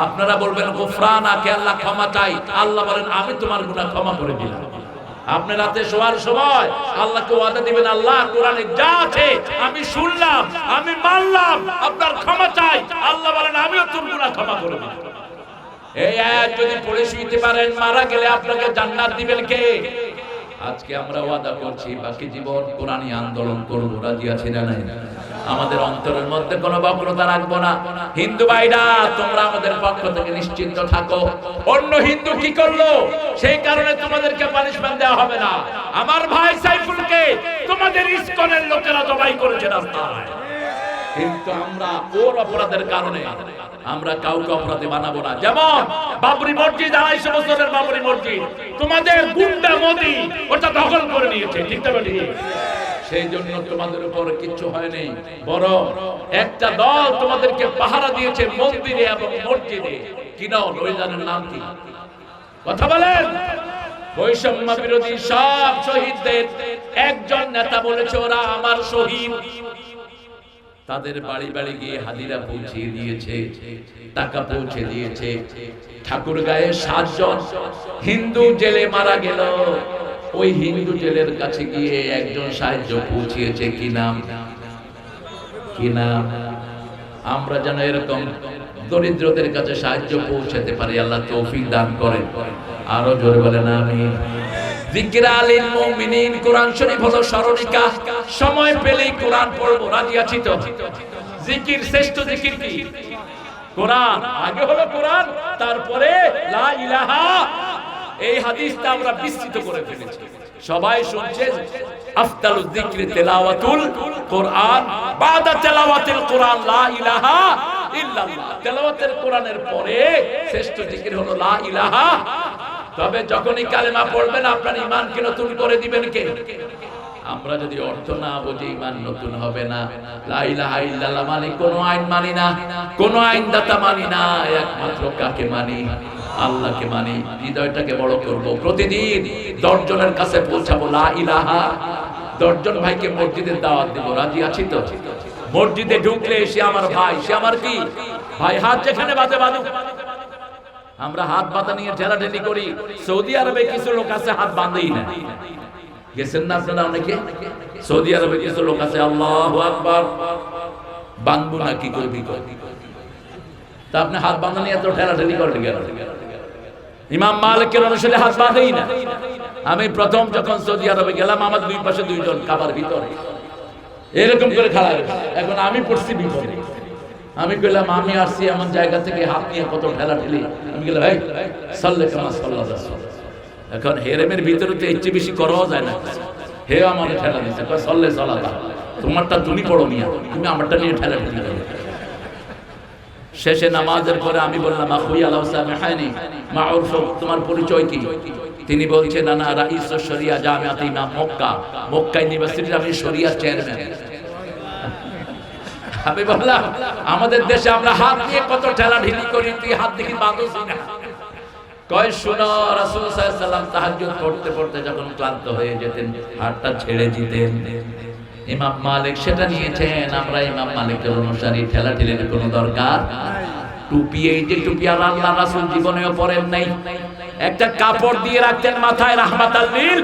আপনারা বলবেন গুফরানাকে, আল্লাহ ক্ষমা চাই। আল্লাহ বলেন আমি তোমার গুনাহ ক্ষমা করে দিলাম। আপনি রাতে শোয়ার সময় আল্লাহকে ওয়াদা দিবেন, আল্লাহ কোরআনে যা আছে আমি শুনলাম, আমি মানলাম, আপনার ক্ষমা চাই। আল্লাহ বলেন আমিও তোর গুনাহ ক্ষমা করে দিলাম। এই আয়াত যদি পড়ে শুইতে পারেন, মারা গেলে আপনাকে জান্নাত দিবেন কে? আজকে আমরা ওয়াদা করছি বাকি জীবন কোরআনী আন্দোলন করব, রাজি আছি না নাই? আমাদের অন্তরের মধ্যে কোনো বক্রতা রাখবো না। হিন্দু ভাইরা তোমরা আমাদের পক্ষ থেকে নিশ্চিন্ত থাকো। অন্য হিন্দু কি করলো সেই কারণে তোমাদেরকে পানিশমেন্ট দেওয়া হবে না। আমার ভাই সাইফুলকে তোমাদের ইসকনের লোকেরা জবাই করেছে রাস্তায়, কিন্তু আমরা ওর অপরাধের কারণে আমরা কাউকে অপরাধী বানাবো না। যেমন বাবরি মসজিদ, 250 বছরের বাবরি মসজিদ তোমাদের গুন্ডা মোদি ওটা দখল করে নিয়েছে, ঠিক না ঠিক? সেই জন্য তোমাদের উপর কিচ্ছু হয়নি, বরং একটা দল তোমাদেরকে পাহারা দিয়েছে মন্দিরে এবং মসজিদে। কি নাম, ওই জানেন নাম কি? কথা বলেন। বৈষম্য বিরোধী সব শহীদদের একজন নেতা বলেছে ওরা আমার শহীদ। তাদের বাড়ি বাড়ি গিয়ে হাদিরা পৌঁছে দিয়েছে, টাকা পৌঁছে দিয়েছে। ঠাকুরগাঁয়ে 7 জন হিন্দু জেলে মারা গেল, ওই হিন্দু জেলের কাছে গিয়ে একজন সাহায্য পৌঁছিয়েছে। কি নাম? কি নাম? আমরা যেন এরকম দরিদ্রদের কাছে সাহায্য পৌঁছাতে পারি, আল্লাহ তৌফিক দান করেন। আরো জোরে বলেন আমিন। যিকরা লিল মুমিনিন, কোরআন শরীফ হলো স্মরণিকা। সময় পেলেই কোরআন পড়বো, রাজি আছি তো? জিকির, শ্রেষ্ঠ জিকির কি? কোরআন। আগে হলো কোরআন, তারপরে লা ইলাহা। এই হাদিসটা আমরা বিস্তৃত করে ফেলেছি, সবাই শুনছে। আফদালুজ যিকরি তিলাওয়াতুল কোরআন, বাদা তিলাওয়াতিল কোরআন লা ইলাহা ইল্লাল্লাহ। তেলাওয়াতের কোরআনের পরে শ্রেষ্ঠ জিকির হলো লা ইলাহা। তবে যখনই কালেমা পড়বেন আপনার ঈমানকে নতুন করে দিবেন কে? আমরা যদি অর্থ না বুঝি ঈমান নতুন হবে না। লা ইলাহা ইল্লাল্লাহ মানে কোন আইন মানি না, কোন আইনদাতা মানি না, একমাত্র কাকে মানি? আল্লাহকে মানি। হৃদয়টাকে বড় করব, প্রতিদিন 10 জনের কাছে পৌঁছাবো লা ইলাহা। 10 জন ভাইকে মসজিদের দাওয়াত দেব, রাজি আছি তো? মসজিদে ঢুকলে সে আমার ভাই, সে আমার কি ভাই। হাত যেখানে বাঁধে বাঁধুক। আমরা হাত বাঁধা নিয়ে ঠেলাঠেলি করি। সৌদি আরবে কিছু লোক আছে হাত বাঁধেই না, গেছেন না আপনারা অনেকে? সৌদি আরবে কিছু লোক আছে আল্লাহু আকবার, বাঁধবো না কি করবি কর। তা আপনি হাত বাঁধা নিয়ে এত ঠেলাঠেলি করেন কেন? ইমাম মালিকের অনুসারে হাত বাঁধেই না। আমি প্রথম যখন সৌদি আরবে গেলাম, আমার দুই পাশে 2 জন কাবার ভিতরে এরকম করে খাড়া হয়েছে। এখন আমি পড়ছি বিপদে। আমি কইলাম আমি আসছি এমন জায়গা থেকে, হাত নিয়ে কত ঠেলাঠেলি। আমি বললাম এই সাল্লে কামা সাল্লাল্লাহু আলাইহি ওয়াসাল্লাম। এখন হেরেমের ভিতরে তো এর চেয়ে বেশি করাও যায় না। হে আমার ঠেলা দিচ্ছে, কয় সাল্লে সাল্লাল্লাহ, তোমারটা তুমি পড়ো মিয়া, তুমি আমারটা নিয়ে ঠেলাঠেলি করো। শেষে নামাজের পরে আমি বললাম আখুই আলাউ সামিহানি মাউরফ, তোমার পরিচয় কি? তিনি বলছেন না রাইস শরিয়া জামিয়াত ইমাম মক্কা, মক্কা ইউনিভার্সিটির আমি শরিয়া চেয়ারম্যান। আমি বললাম আমাদের দেশে আমরা হাত দিয়ে কত ঠেলাঠেলি করি, তুই হাত দেখি বাঁধোস না। কয় শুনো, রাসূল সাল্লাল্লাহু আলাইহি ওয়াসাল্লাম তাহাজ্জুদ পড়তে পড়তে যখন ক্লান্ত হয়ে যেতেন, হাতটা ছেড়ে দিতেন। ইমাম মালিক সেটা নিয়েছেন। আমরা ইমাম মালিকের অনুসারী, ঠেলাঠেলির কোনো দরকার নাই। টুপি, এই যে টুপি আর আল্লাহ রাসূল জীবনেও পরেন নাই, একটা কাপড় দিয়ে রাখতেন মাথায় রাহমাতাল লিল।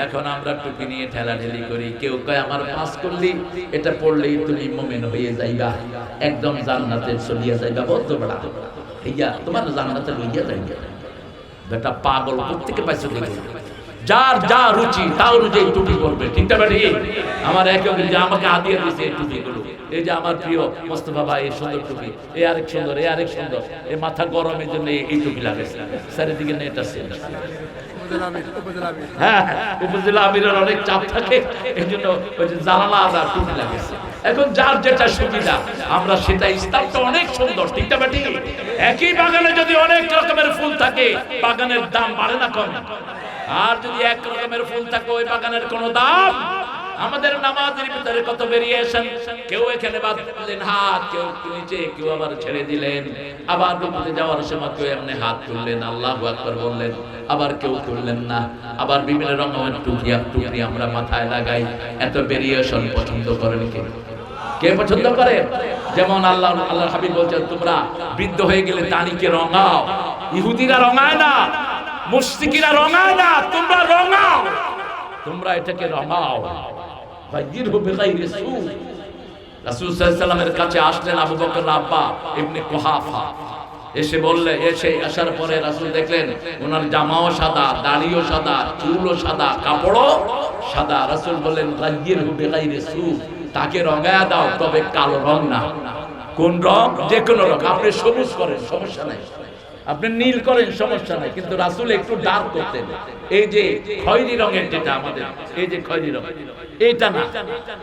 এখন আমরা টুপি নিয়ে ঠেলাঠেলি করি। কেউ কয় আমার পাস করলি, এটা পড়লেই তুমি মুমিন হয়ে যাইবা, একদম জান্নাতে চলিয়া যাইবা। বদ্ধ বড়া ইয়া তোমার জান্নাতে লইয়া যাইবা। বেটা পাগল কোত্থেকে পাইছো দেখো? যার যা রুচি তাও অনুযায়ী টুপি পরবে, ঠিক না বেটি? আমার একজন যে আমাকে হাদিয়া দিয়েছে এই টুপিগুলো, এই যে আমার প্রিয় মোস্তফা ভাই এই সুন্দর টুপি, এই আরেক সুন্দর, এই আরেক সুন্দর, এই মাথা গরমের জন্য এই টুপি লাগাইছে। চারিদিকে নেট আছে। হ্যাঁ, উপজেলা আমিরের অনেক চাপ থাকে, এই জন্য ওই যে জানালা আলাদা টুপি লাগাইছে। এখন যার যেটা সুবিধা আমরা সেটা। ইসলামটা অনেক সুন্দর, ঠিক না বেটি? একই বাগানে যদি অনেক রকমের ফুল থাকে, বাগানের দাম বাড়ে না কম? আর যদি এক রকমের ফুল থাকে, ওই বাগানের কোনো দাম। আমাদের নামাজের ভিতরে কত ভেরিয়েশন। কেউ এখানে বাঁধলেন হাত, কেউ নিচে, কেউ আবার ছেড়ে দিলেন, আবার রুকুতে যাওয়ার সময় কেউ এমনি হাত তুললেন, আল্লাহু আকবার বললেন, আবার কেউ তুললেন না। আবার বিভিন্ন রকমের টুপি আমরা মাথায় লাগাই। এত ভেরিয়েশন পছন্দ করেন কে? কে পছন্দ করে? যেমন আল্লাহর হাবিব বলছেন তোমরা বৃদ্ধ হয়ে গেলে দাড়িকে রঙাও। ইহুদিরা রঙায় না, মুশরিকিরা রঙায় না, তোমরা রঙাও। তোমরা এটাকে রঙাও। গায়িরহু বিগাইরি সু। রাসূল সাল্লাল্লাহু আলাইহি ওয়াসাল্লামের কাছে আসলেন আবু বকর আব্বা ইবনে কুহাফা। এসে আসার পরে রাসূল দেখলেন ওনার জামাও সাদা, দাড়িও সাদা, চুলও সাদা, কাপড়ও সাদা। রাসূল বললেন গায়িরহু বিগাইরি সু, তাকে রঙায়া দাও, তবে কালো রং না। কোন রং? যে কোনো রং। আপনি সবুজ করেন, সমস্যা নাই, আপনি নীল করেন, সমস্যা নাই, কিন্তু রাসূল একটু ডার্ক করতেন। এই যে খয়েরি রঙের, যেটা আমাদের এই যে খয়েরি রং, এটা না,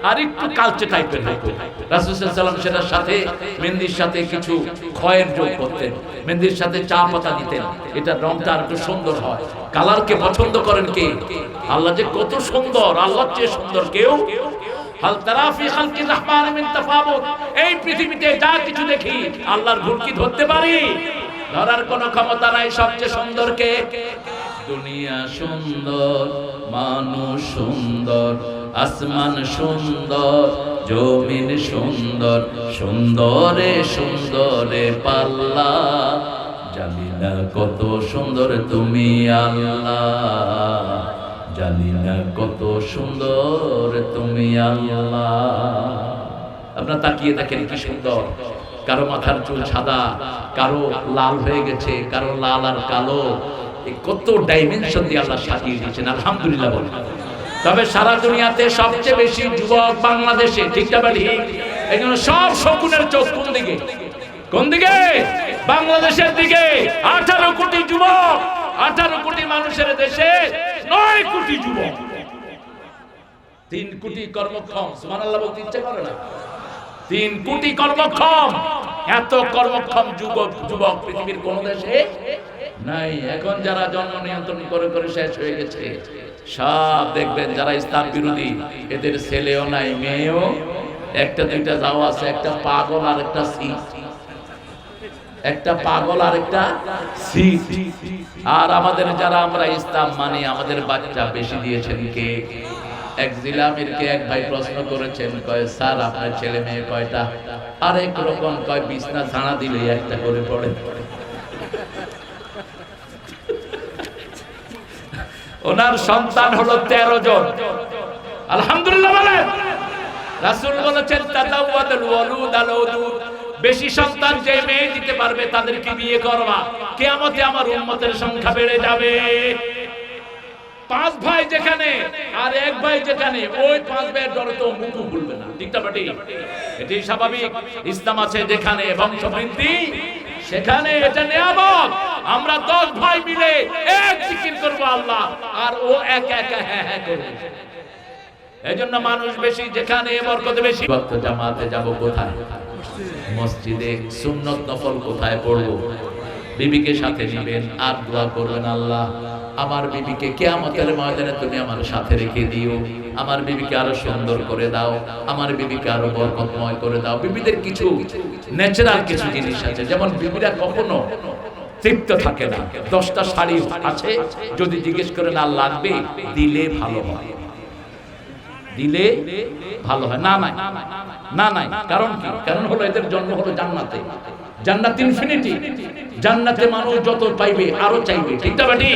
আর একটু কালচে টাইপের হতো। রাসূল সাল্লাল্লাহু আলাইহি ওয়াসাল্লাম সেটার সাথে মেহেন্দির সাথে কিছু খয়ের যোগ করতেন, মেহেন্দির সাথে চা পাতা দিতেন, এটা রংটা আর একটু সুন্দর হয়। কালারকে পছন্দ করেন কে? আল্লাহ যে কত সুন্দর, আল্লাহর চেয়ে সুন্দর কেউ। হাল তারা ফি খালকি রাহমান মিন তাফাবুত। এই পৃথিবীতে যা কিছু দেখি, আল্লাহর ভুল কি ধরতে পারি? ধরার কোনো ক্ষমতা নাই। সবচেয়ে সুন্দর কে? দুনিয়া সুন্দর, মানুষ সুন্দর, আসমান সুন্দর, জমিন সুন্দর, সুন্দরে সুন্দরে পাল্লা। জানি না কত সুন্দর তুমি আল্লাহ, জানি না কত সুন্দর তুমি আল্লাহ। আপনারা তাকিয়ে দেখেন কি সুন্দর। কারো মাথার চুল সাদা, কারো লাল হয়ে গেছে, কারো লাল আর কালো। কত ডাইমেনশন দিয়ে আল্লাহ সাজিয়ে দিয়েছেন, আলহামদুলিল্লাহ বলেন। তবে সারা দুনিয়াতে সবচেয়ে বেশি যুবক বাংলাদেশে, ঠিক না বাড়ি? এই জন্য সব শকুনের চোখ কোন দিকে? কোন দিকে? বাংলাদেশের দিকে। 18 কোটি যুবক, 18 কোটি মানুষের দেশে 9 কোটি যুবক, 3 কোটি কর্মক্ষম। সুবহানাল্লাহ বলতে ইচ্ছা করে না? 3 কোটি কর্মক্ষম, এত কর্মক্ষম যুবক পৃথিবীর কোন দেশে নাই। এখন যারা জন্ম নিয়ন্ত্রণ করে করে শেষ হয়ে গেছে, সব দেখবেন যারা ইসলাম বিরোধী, এদের ছেলেও নাই মেয়েও, একটা দুইটা যাও আছে, একটা পাগল আর একটা সিট, একটা পাগল আর একটা সিট। আর আমাদের যারা আমরা ইসলাম মানি, আমাদের বাচ্চা বেশি দিয়েছেন কে? এক জিলামিরকে এক ভাই প্রশ্ন করেছেন, কয় স্যার আপনার ছেলে মেয়ে কয়টা? আরেক রকম কয় বিছনা ছাড়া দিলে একটা করে পড়ে। ওনার সন্তান হলো 13 জন। আলহামদুলিল্লাহ বলেন। রাসূল বলেছেন তাজাওয়াদুল ওয়ালুদ আল ওদুদ, বেশি সন্তান যে মেয়ে দিতে পারবে তাদেরকে বিয়ে করবা, কিয়ামতে আমার উম্মতের সংখ্যা বেড়ে যাবে। 5 ভাই যেখানে আর এক ভাই যেখানে, ওই 5 ভাইয়ের ডরে তো মুখ খুলবে না, ঠিক না বেটি? এটাই স্বাভাবিক। ইসলাম আছে যেখানে বংশবৃদ্ধি সেখানে এটা নিয়ামত। আমরা 10 ভাই মিলে এক জিকির করব আল্লাহ, আর ও এক এক হ্যাঁ হ্যাঁ করবে। এজন্য মানুষ বেশি যেখানে বরকত বেশি। ওয়াক্ত জামাতে যাব কোথায়? মসজিদে। সুন্নত নফল কোথায় পড়ব? বিবিকে সাথে নেবেন আর দোয়া করবেন, আল্লাহ আমার বিবিকে কিয়ামতের ময়দানে তুমি আমার সাথে রেখে দিও, আমার বিবিকে আরো সুন্দর করে দাও, আমার বিবিকে আরো বরকতময় করে দাও। বিবিদের কিছু ন্যাচারাল কিছু জিনিস আছে, যেমন বিবিরা কখনো তৃপ্ত থাকে না। 10টা শাড়ি আছে, যদি জিজ্ঞেস করে না লাগবে, দিলে ভালো হয়, দিলে ভালো হয়। না নাই না নাই, কারণ কি? কারণ হলো এদের জন্ম হলো জান্নাতে। জান্নাত ইনফিনিটি, জান্নাতে মানুষ যত পাইবে আরো চাইবে, ঠিক না বেটি?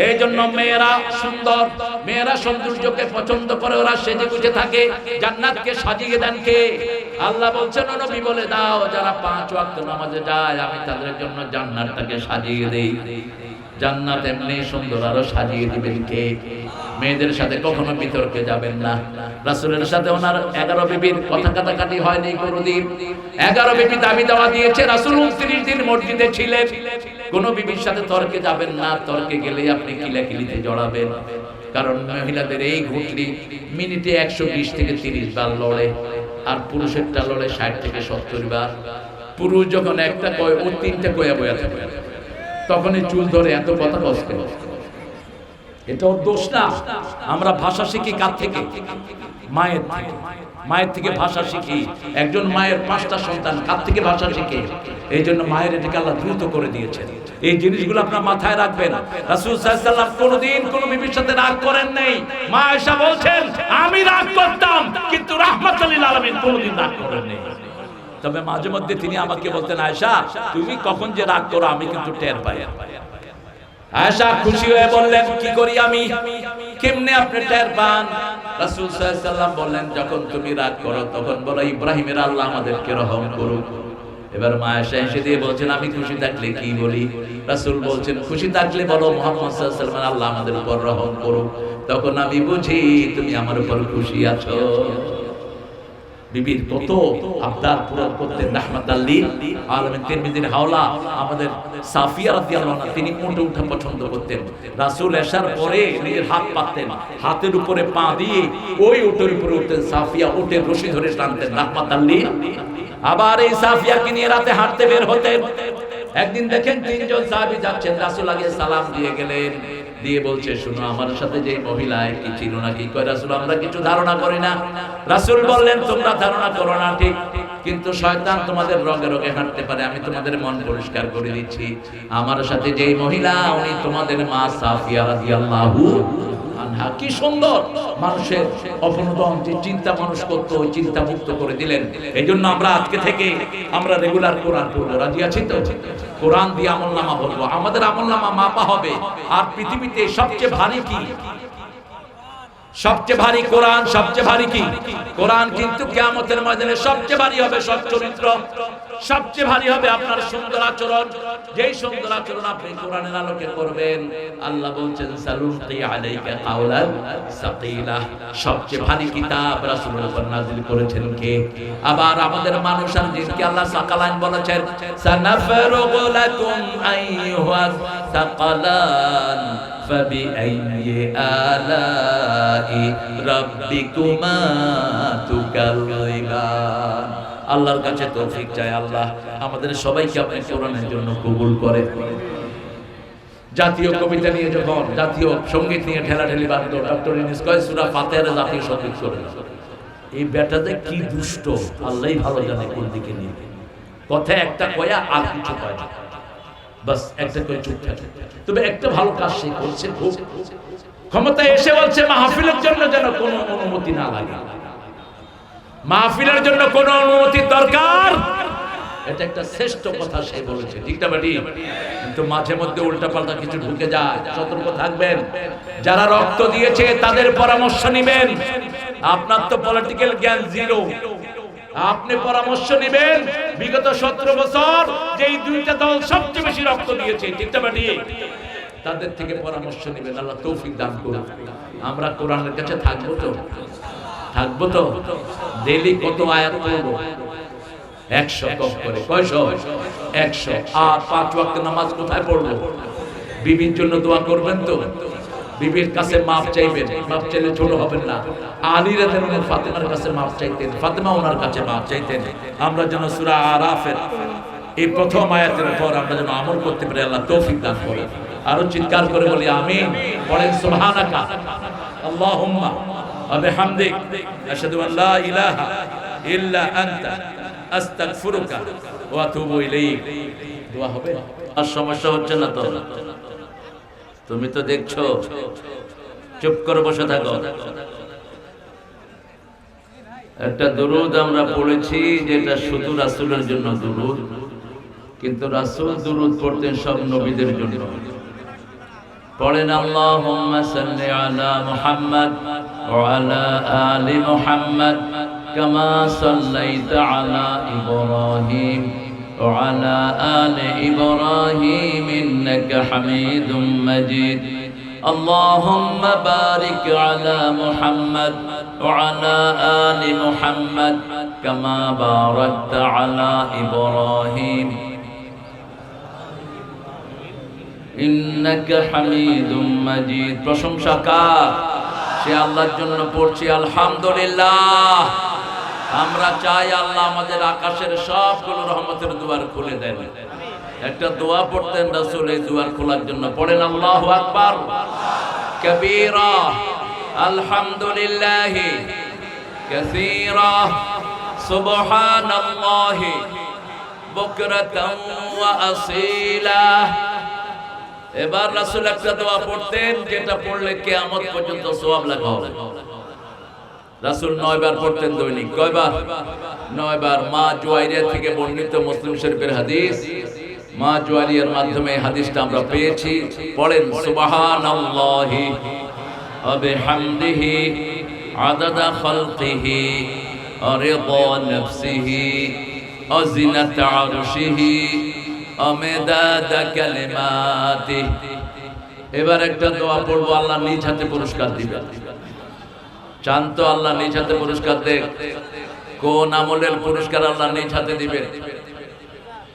এই জন্য মেয়েরা সুন্দর, মেয়েরা সৌন্দর্যকে পছন্দ করে, ওরা সেজে গুজে থাকে। জান্নাতকে সাজিয়ে দেন কে? আল্লাহ বলছেন, নবী বলে দাও, যারা 5 ওয়াক্ত নামাজে যায় আমি তাদের জন্য জান্নাতটাকে সাজিয়ে দেই। জান্নাত এমনি সুন্দর, আরো সাজিয়ে দিবেন কে? মেয়েদের সাথে কখনো বিতর্কে যাবেন না। রাসূলের সাথে ওনার 11 বিবির কথা কাটাকাটি হয়নি কোনদিন। 11 বিবি দাবি দেওয়া দিয়েছে, রাসূল 29 দিন মসজিদে ছিলেন। কোন বিবির সাথে তর্কে যাবেন না, তর্কে গেলে আপনি কিলাকিলিতে জড়াবেন। কারণ মহিলাদের এই ঘুটলি মিনিটে 120 থেকে 30 বার লড়ে, আর পুরুষেরটা লড়ে 60 থেকে 70 বার। পুরুষ যখন একটা কয়, ও 3টা কয়া বয়া থাকে, তখনই চুল ধরে এত কথা কষ্ট। এটা ওর দোষ না। আমরা ভাষা শিখি কার থেকে? মায়ের থেকে। মায়ের থেকে ভাষা শিখি। একজন মায়ের 5টা সন্তান কার থেকে ভাষা শিখে? এই জন্য মায়ের এটাকে আল্লাহ দ্রুত করে দিয়েছেন। এই জিনিসগুলো আপনার মাথায় রাখবেন। রাসূল সাল্লাল্লাহু আলাইহি ওয়াসাল্লাম কোনদিন কোন বিবির সাথে রাগ করেন নাই। মা আয়েশা বলছেন, আমি রাগ করতাম কিন্তু রাহমাতুল লিল আলামিন কোনদিন রাগ করেন নাই। তবে মাঝে মধ্যে তিনি আমাকে বলতেন, আয়েশা তুমি কখন যে রাগ করো আমি কিন্তু টের পাই। আয়েশা খুশি হয়ে বললেন, কি করি আমি? কেমনে আপনি টের পান? রাসূল সাল্লাল্লাহু আলাইহি ওয়াসাল্লাম বললেন, যখন তুমি রাগ করো তখন বলো, ইব্রাহিমের আল্লাহ আমাদেরকে রহম করুক। এবার মা আয়েশা এসে দিয়ে বলছেন, আমি খুশি থাকলে কি বলি? রাসূল বলছেন, খুশি থাকলে বলো মুহাম্মদ সাল্লাল্লাহু আলাইহি ওয়াসাল্লাম আল্লাহ আমাদের উপর রহম করুক। তখন আমি বুঝি তুমি আমার উপর খুশি আছো। বিবির কত আবদার পূরণ করতেন রাহমাতাল লিল আলামিন। তিরমিজির হাওলা আমাদের সাফিয়া রাদিয়াল্লাহু আনহা, তিনি উঠে উঠা পছন্দ করতেন। রাসূল এশার পরে নিজের হাত পাততেন, হাতের উপরে পা দিয়ে ওই উটের উপরে উঠতেন। সাফিয়া উটের রশি ধরে টানতেন রাহমাতাল লিল। আবার এই সাফিয়াকে নিয়ে রাতে হাঁটতে বের হতেন। একদিন দেখেন 3 জন সাহাবী যাচ্ছেন, রাসূল আগে সালাম দিয়ে গেলেন, দিয়ে বলছে, শুনো আমার সাথে যে মহিলা কি ছিল নাকি? কয় রাসূল আমরা কিছু ধারণা করি না। রাসূল বললেন, তোমরা ধারণা করো না ঠিক, কিন্তু শয়তান তোমাদের রগে রগে হাঁটতে পারে। আমি তোমাদের মন পরিষ্কার করে দিচ্ছি, আমার সাথে যে মহিলা উনি তোমাদের মা সাফিয়া রাদিয়াল্লাহু আনহা। কি সুন্দর মানুষের অপনোদন, যে চিন্তা মানুষ করত, ওই চিন্তা মুক্ত করে দিলেন। এই জন্য আমরা আজকে থেকে আমরা রেগুলার কোরআন পড়বো। রাজি আছি তো? কোরআন দিয়ে আমলনামা পড়বো, আমাদের আমলনামা মাপা হবে। আর পৃথিবীতে সবচেয়ে ভারী কি? সবচেয়ে ভারী কোরআন। সবচেয়ে ভারী কি? কোরআন। কিন্তু কিয়ামতের ময়দানে সবচেয়ে ভারী হবে সৎ চরিত্র, সবচেয়ে ভারী হবে আপনার সুন্দর আচরণ। যেই সুন্দর আচরণ আপনি কোরআনের আলোকে করবেন, আল্লাহ বলছেন সালুনতি আলাইকা কাওলান সাকিলা। সবচেয়ে ভারী কিতাব রাসূলের উপর নাযিল করেছেন কে? আবার আমাদের মানুষ আর জিনকে আল্লাহ সাকালান বলেছেন, সানাফরুগু লাকুম আইয়ুহাস সাকালান فبأي آلاء ربكما تكذبان। আল্লাহর কাছে তৌফিক চাই। আল্লাহ আমাদের সবাইকে আপনি কোরআনের জন্য কবুল করেন। জাতীয় কবিতা নিয়ে যখন জাতীয় সঙ্গীত নিয়ে ঠেলাঠেলি বাঁধলো, ডক্টর ইউনূস কয় সূরা ফাতিহার জাতীয় সঙ্গীত করে না। এই বেটাতে কি দুষ্ট, আল্লাহই ভালো জানে কোন দিকে নিয়ে। কথা একটা কয়া আর কিছু কয় না, বাস একটা কয়ে চুপ থাকে। তবে একটা ভালো কাজ সে করছে, খুব ক্ষমতায় এসে বলছে মাহফিলের জন্য যেন কোনো অনুমতি না লাগে, মাহফিলের জন্য কোনো অনুমতির দরকার, এটা একটা শ্রেষ্ঠ কথা সে বলেছে, ঠিক না বেটি? কিন্তু মাঝে মধ্যে উল্টাপাল্টা কিছু ঢুকে যায়, সতর্ক থাকবেন। যারা রক্ত দিয়েছে তাদের পরামর্শ নেবেন। আপনার তো পলিটিক্যাল জ্ঞান জিরো, আপনি পরামর্শ নেবেন বিগত 17 বছর যেই দুইটা দল সবচেয়ে বেশি রক্ত দিয়েছে, ঠিক না বেটি? তাদের থেকে পরামর্শ নেবেন। আল্লাহ তৌফিক দান করুন। আমরা কোরআনের কাছে থাকবো তো ডেইলি কত আয়াত পড়বো? 100 কম করে। কয়শো? 100। আর 5 ওয়াক্ত নামাজ কোথায় পড়বো? বিবির জন্য দোয়া করবেন তো, বিবির কাছে মাপ চাইবেন। মাপ চাইলে ছোট হবেন না। আলী রাদিয়াল্লাহু আনহু ফাতেমার কাছে মাপ চাইতেন, ফাতেমা ওনার কাছে মাপ চাইতেন। আমরা যেন সূরা আরাফের এই প্রথম আয়াতের উপর আমরা যেন আমল করতে পারি, আল্লাহ তৌফিক দান করেন। আরো চিৎকার করে বলি আমিন। পড়েন সুবহানাকা আল্লাহুম্মা ওয়া বিহামদিক আশহাদু আল লা ইলাহা ইল্লা আনতা আস্তাগফিরুকা ওয়া আতুবু ইলাইক। দোয়া হবে? আর সমস্যা হচ্ছে না তো? তুমি তো দেখছো, চুপ করে বসে থাকো। একটা দুরূদ আমরা পড়েছি যেটা শুধু রাসূলের জন্য দুরূদ, কিন্তু রাসূল দুরূদ পড়তেন সব নবীদের জন্য। পড়েন আল্লাহুম্মা সাল্লি আলা মুহাম্মাদ ওয়া আলা আলি মুহাম্মাদ কামা সাল্লাইতা আলা ইব্রাহিম ওয়া আলা আলি ইব্রাহিম ইন্নাকা হামিদুম মাজিদ। اللهم بارك على محمد وعلى آل محمد كما باركت على إبراهيم إنك حميد مجيد। প্রশংসা কার? সে আল্লাহর জন্য পড়ছি আলহামদুলিল্লাহ। আমরা চাই আল্লাহ আমাদের আকাশের সবগুলো রহমতের দুয়ার খুলে দেন। একটা দোয়া পড়তেন রাসূল এই দুয়ার খোলার জন্য। পড়েন আল্লাহু আকবার কবীরা আলহামদুলিল্লাহি কাসীরা সুবহানাল্লাহি বুকরাতান ওয়া আসীলা। এবার রাসূল একটা দোয়া পড়তেন যেটা পড়লে কিয়ামত পর্যন্ত সওয়াব লেখা হবে। রাসূল 9 বার পড়তেন দৈনিক। কয়বার? 9 বার। মা জুয়াইরিয়া থেকে বর্ণিত মুসলিম শরীফের হাদিস। মা জুয়ারিয়ার মাধ্যমে হাদিসটা আমরা পেয়েছি। পড়েন সুবহানাল্লাহি ওয়া বিহামদিহি আদাদা খালকিহি ওয়া রিদা নাফসিহি ওয়া জিনাতা আরশিহি ওয়া মিদাদা কালিমাতিহি। এবার একটা দোয়া পড়বো, আল্লাহ নিজ হাতে পুরস্কার দিবেন। চান তো আল্লাহ নিজ হাতে পুরস্কার দেন? কোন আমলের পুরস্কার আল্লাহ নিজ হাতে দিবেন?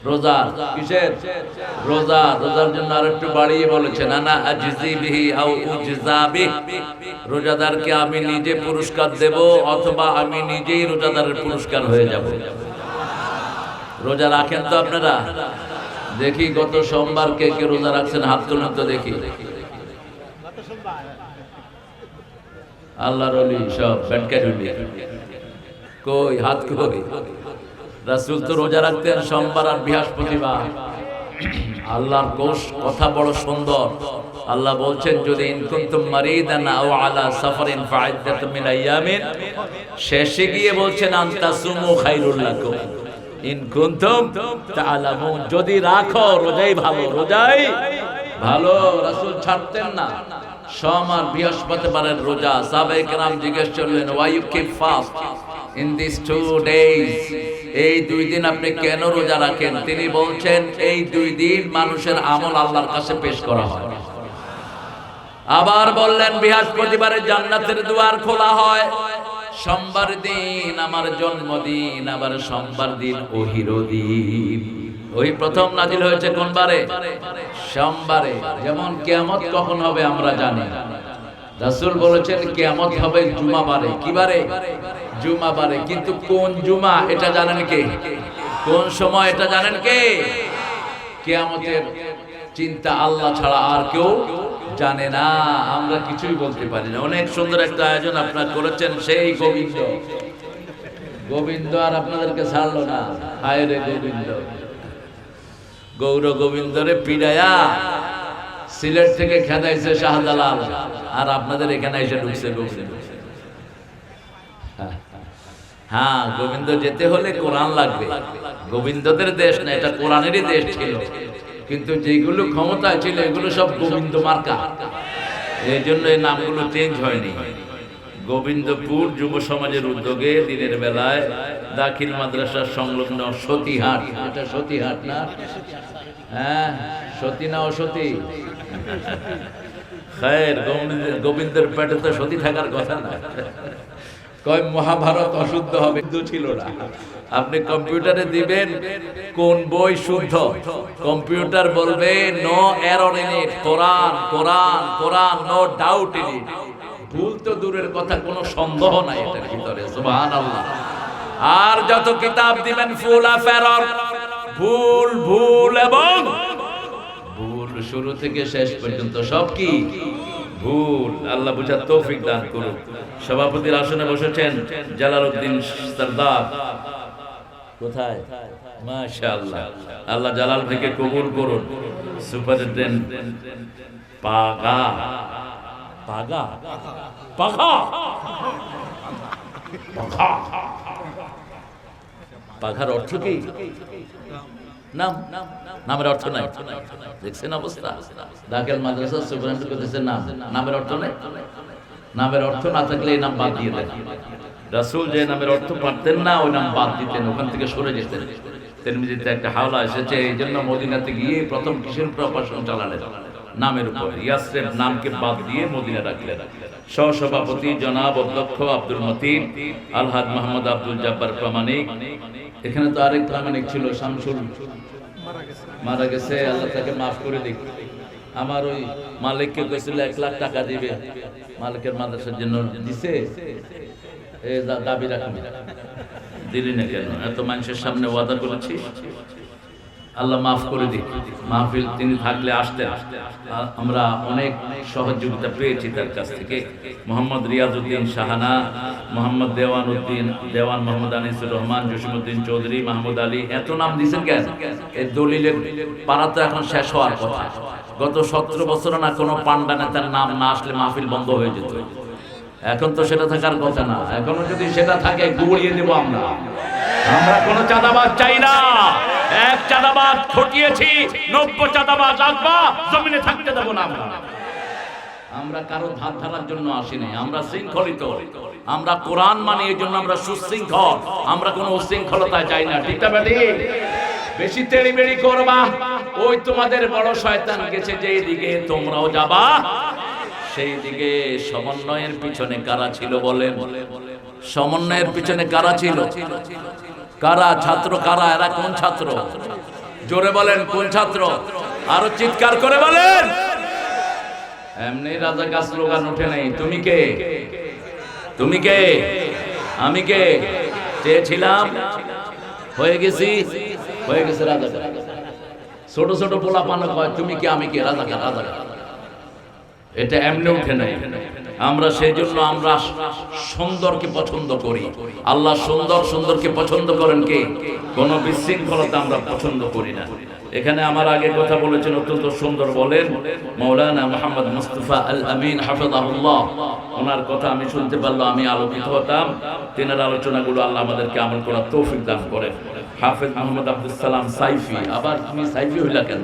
রোজা। কিসের? রোজা। রোজার জন্য আরেকটু বাড়িয়ে বলেছেন আনা আজজি বিহি আও উজজা বিহি। রোজাদারকে আমি নিজে পুরস্কার দেব অথবা আমি নিজেই রোজাদারের পুরস্কার হয়ে যাব। রোজা রাখেন তো আপনারা? দেখি গত সোমবার কে কে রোজা রাখছেন, হাত তুলুন তো দেখি। আল্লাহর ওলি সব ব্যাটকারুলি কই? হাত কই? রাসূল তো রোজা রাখতেন সোমবার আর বৃহস্পতিবার। আল্লাহর কথা বড় সুন্দর। আল্লাহ বলছেন যদি ইন কুনতুম মারিদান আও আলা সাফারিন ফাইদ্দাতুম মিন আইয়ামিন, শেষে গিয়ে বলছেন আনতা সুমু খায়রুল লাকুম ইন কুনতুম তাআলামুন। যদি রাখো রোজাই ভালো, রোজাই ভালো। রাসূল ছাড়তেন না সোম আর বৃহস্পতিবারের রোজা। সাহাবায়ে কেরাম জিজ্ঞেস করলেন why you keep fast in these 2 days? এই 2 দিন আপনি কেন রোজা রাখেন? তিনি বলছেন এই 2 দিন মানুষের আমল আল্লাহর কাছে পেশ করা হয়। আবার বললেন বৃহস্পতিবারে জান্নাতের দুয়ার খোলা হয়, সোমবার দিন আমার জন্মদিন, আবার সোমবার দিন ওহির দিন। ওই প্রথম নাজিল হয়েছে কোন বারে? সোমবারে। যেমন কিয়ামত কখন হবে আমরা জানি। রাসূল বলেছেন কিয়ামত হবে জুমাবারে। কি বারে? জুমা বারে, কিন্তু কোন জুমা এটা জানেন কে? কোন সময় এটা জানেন কে? কিয়ামতের চিন্তা আল্লাহ ছাড়া আর কেউ জানে না। আমরা কিছুই বলতে পারি না। অনেক সুন্দর একটা আয়োজন আপনারা করেছেন, সেই গোবিন্দ। গোবিন্দ আর আপনাদেরকে ছাড়লো না। হায় রে গোবিন্দ, গৌর গোবিন্দরে পিড়ায়া সিলেট থেকে খেদাইছে শাহজালাল, আর আপনাদের এখানে এসে ঢুকছে গোবিন্দ। হ্যাঁ, গোবিন্দ যেতে হলে কোরআন লাগবে। গোবিন্দদের দেশ না, এটা কোরআনেরই দেশ ছিল, কিন্তু যেগুলো ক্ষমতায় ছিল এগুলো সব গোবিন্দ মার্কা, এই জন্য এই নামগুলো চেঞ্জ হয়নি। গোবিন্দপুর যুব সমাজের উদ্যোগে দিনের বেলায় দাখিল মাদ্রাসার সংলগ্ন সতীহাট, এটা সতীহাট না? হ্যাঁ, সতী না অসতী? খায়ের, গোবিন্দের পেটে তো সতী থাকার কথা না। কয় মহাভারত অশুদ্ধ হবে, হিন্দু ছিল না। আপনি কম্পিউটারে দিবেন কোন বই শুদ্ধ, কম্পিউটার বলবে no error in it, Quran Quran Quran, no doubt in it. ভুল তো দূরের কথা, কোনো সন্দেহ নাই এটার ভিতরে। সুবহানাল্লাহ। আর যত কিতাব দিবেন ফুল অফ এরর, ভুল ভুল এবং ভুল, শুরু থেকে শেষ পর্যন্ত সব কি ভুল। আল্লাহ বুঝার তৌফিক দান করুন। সভাপতির আসনে বসেছেন জালালউদ্দিন সরদার। কোথায়? মাশাআল্লাহ, আল্লাহ জালাল ভাইকে কবুল করুন। সুপারিনটেন্ডেন্ট পাগা পাগা পাগা পাগা, পাগার অর্থ কি? নাম, নামের অর্থ নাই। দেখছেন অবস্থা? দাখিল মাদ্রাসা সুপারিনটেন্ডেন্ট করতেছে নাম, নামের অর্থ নাই। নামের অর্থ না থাকলে এই নাম বাদ দিয়ে দেন। রাসূল যে নামের অর্থ পারতেন না, ওই নাম বাদ দিতেন, ওখান থেকে সরে যেতেন। তিরমিজিতে একটা হাওলা এসেছে, এই জন্য মদিনাতে গিয়ে প্রথম কিসের প্রকাশন চালালেন? নামের উপর। ইয়াসরিব নামকে বাদ দিয়ে মদিনা রাখলেন। সহসভাপতি জনাব অধ্যক্ষ আব্দুল মতিন, আলহাজ মোহাম্মদ আব্দুল জব্বার প্রামাণিক। এখানে তো আরেক প্রামাণিক ছিল, শামসুল, মারা গেছে, আল্লাহ তাকে মাফ করে দিক। আমার ওই মালিককে কইছিল 1 লাখ টাকা দিবে, মালিকের মাদ্রাসার জন্য দিছে, এই দাবি রাখবি, দিলি না কেন? এত মানুষের সামনে ওয়াদা করেছি, আল্লাহ মাফ করে দিক। মাহফিল তিনি থাকলে আসতেন, আমরা অনেক সহযোগিতা পেয়েছি তার কাছ থেকে। মোহাম্মদ রিয়াজউদ্দিন শাহানা, মোহাম্মদ দেওয়ান মোহাম্মদ আনিসুর রহমান, জসিমউদ্দিন চৌধুরী, মাহমুদ আলী, এত নাম দিয়েছেন কেন? এই দলিলের পাড়া তো এখন শেষ হওয়ার কথা। গত 17 বছর না কোনো পান্ডা নেতার নাম না আসলে মাহফিল বন্ধ হয়ে যেত। এখন তো সেটা থাকার কথা না। এখনো যদি সেটা থাকে গুড়িয়ে দেব আমরা। আমরা কোনো চাঁদাবাজ চাই না। এক চাঁদাবাজ খটিয়েছি, 90 চাঁদাবাজ আসবা, জমিনে থাকতে দেব না আমরা। আমরা কারো ধার ধারার জন্য আসিনি, আমরা শৃঙ্খলিত। আমরা কোরআন মানি, এই জন্য আমরা সুশৃঙ্খল। আমরা কোনো উশৃঙ্খলতায় যাই না। ঠিক না বেটি? বেশি তেড়িবেড়ি করবা, ওই তোমাদের বড় শয়তান গেছে যেই দিকে, তোমরাও যাবা সেই দিকে। সমন্বয়ের পিছনে কারা ছিল বলেন? সমন্বয়ের পিছনে কারা ছিল? কারা? ছাত্র কারা? এরা কোন ছাত্র? জোরে বলেন, কোন ছাত্র? আরো চিৎকার করে বলেন। এমনি রাজাকার স্লোগান ওঠে নাই। তুমি কে? তুমি কে? আমি কে? চেয়েছিলাম, হয়ে গেছি, হয়ে গেছে রাজাকার। ছোট ছোট পোলা পানো কয় তুমি কে আমি কে, রাজাকার রাজাকার। এটা এমনি উঠে নাই। আমরা সেই জন্য আমরা সুন্দরকে পছন্দ করি। আল্লাহ সুন্দর, সুন্দরকে পছন্দ করেন কে? কোন বিশৃঙ্খলতা আমরা পছন্দ করি না। এখানে আমার আগে কথা বলেছেন, অত্যন্ত সুন্দর বলেন মাওলানা মুহাম্মদ মুস্তাফা আল আমিন হাফিজাহুল্লাহ। ওনার কথা আমি শুনতে পারলে আমি আলোকিত হতাম। তিনার আলোচনাগুলো আল্লাহ আমাদেরকে আমল করার তৌফিক দান করেন। হাফেজ মোহাম্মদ আব্দুল সালাম সাইফি। আবার তুমি সাইফি হইলা কেন?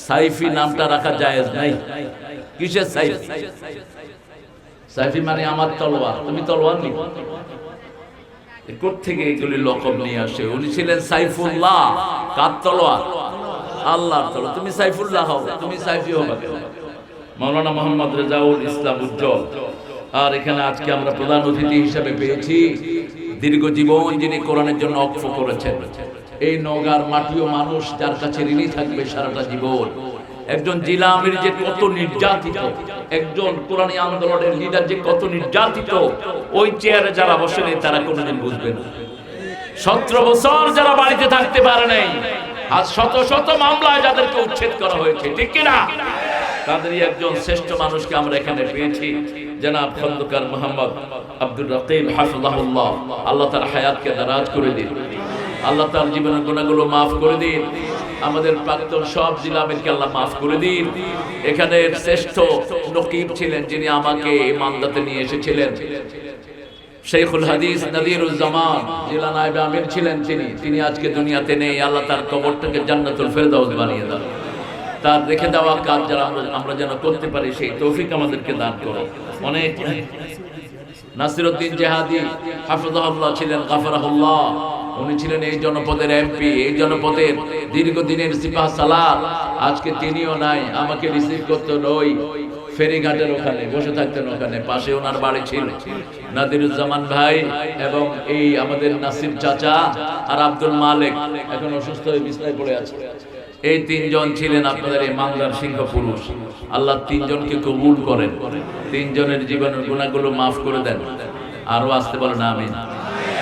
সাইফি নামটা রাখা জায়েজ নাই। কিসের সাইফি? সাইফি মানে আমার তলোয়ার। তুমি তলোয়ার নি? কোত্থেকে এগুলি লকব নিয়ে আসে? উনি ছিলেন সাইফুল্লাহ। কার তলোয়ার? আল্লাহর তলোয়ার। তুমি সাইফুল্লাহ হও, তুমি সাইফি হও কেন? মাওলানা মোহাম্মদ রেজাউল ইসলাম উজ্জ্বল। আর এখানে আজকে আমরা প্রধান অতিথি হিসেবে পেয়েছি দীর্ঘ জীবন যিনি কোরআনের জন্য ওয়াকফ করেছেন। এই নওগাঁর মাটি ও মানুষ যার কাছে ঋণী থাকবে সারাটা জীবন। একজন জিলা আমির যে কত নির্যাতিত, একজন কোরআনী আন্দোলনের লিডার যে কত নির্যাতিত, ওই চেয়ারে যারা বসে নেই তারা কোনোদিন বুঝবে না। 17 বছর যারা বাড়িতে থাকতে পারে নাই, আজ শত শত মামলায় যাদেরকে উচ্ছেদ করা হয়েছে, ঠিক কিনা? তাদেরই একজন শ্রেষ্ঠ মানুষকে আমরা এখানে পেয়েছি, জনাব খন্দকার মোহাম্মদ আব্দুর রকিব হাফিজাহুল্লাহ। আল্লাহ তার হায়াতকে দারাজ করে দিন, আল্লাহ তার জীবনের গুনাহগুলো মাফ করে দিন, আমাদের প্রাক্তন সব জিলা আমিরকে আল্লাহ মাফ করে দিন। এখানে শ্রেষ্ঠ নকিব ছিলেন যিনি আমাকে এই মামলাতে নিয়ে এসেছিলেন, শেখুল হাদিস নাদিরুজ্জামান জিলা নায়েব আমির ছিলেন তিনি আজকে দুনিয়াতে নেই। আল্লাহ তার কবরটাকে জান্নাতুল ফেরদাউস বানিয়ে দাও, তার রেখে দেওয়া কাজ যারা আমরা যেন করতে পারি সেই তৌফিক আমাদেরকে দান করো। অনেক নাসিরউদ্দিন জিহাদি হাফিজাহুল্লাহ ছিলেন, গাফারাহুল্লাহ, উনি ছিলেন এই জনপদের এমপি, এই জনপদের দীর্ঘদিনের সিপাহ সালার। আজকে তিনিও নাই, আমাকে রিসিভ করতে ওই ফেরিঘাটের ওখানে বসে থাকতেন, ওখানে পাশে ওনার বাড়ি ছিল। নাদিরুজ্জামান ভাই এবং এই আমাদের নাসির চাচা আর আব্দুল মালিক এখন অসুস্থ হয়ে বিছানায় পড়ে আছে। এই তিনজন ছিলেন আপনাদের এই মামলার সিংহ পুরুষ। আল্লাহ তিনজনকে কবুল করেন, তিনজনের জীবনের গুনাহগুলো মাফ করে দেন। আরো আসতে বলেন আমিন।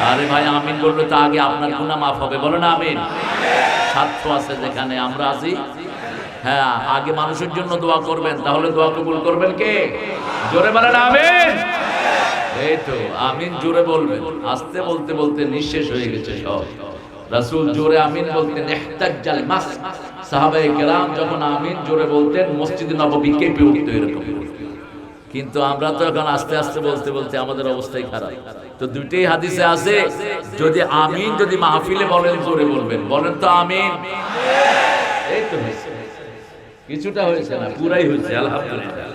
আরে ভাই আমিন বললে তো আগে আপনার গুনাহ মাফ হবে, বলেন আমিন। স্বার্থ আছে যেখানে আমরা আছি, হ্যাঁ আগে মানুষের জন্য দোয়া করবেন, তাহলে দোয়া কবুল করবেন কে? জোরে বলেন আমিন। এই তো আমিন জোরে বলবেন, আস্তে বলতে বলতে নিঃশেষ হয়ে গেছে সব। রাসূল জোরে আমিন বলতেন, ইহতাজ্জাল মাস, সাহাবায়ে কেরাম যখন আমিন জোরে বলতেন মসজিদে নববী কেঁপে উঠতো এরকম। কিন্তু আমরা তো এখন আস্তে আস্তে বলতে বলতে আমাদের অবস্থাই খারাপ। তো দুইটাই হাদিসে আছে, যদি আমিন যদি মাহফিলে বলেন জোরে বলবেন, বলেন তো আমিন। এই তো হয়েছে, কিছুটা হয়েছে না, পুরাই হয়েছে আলহামদুলিল্লাহ।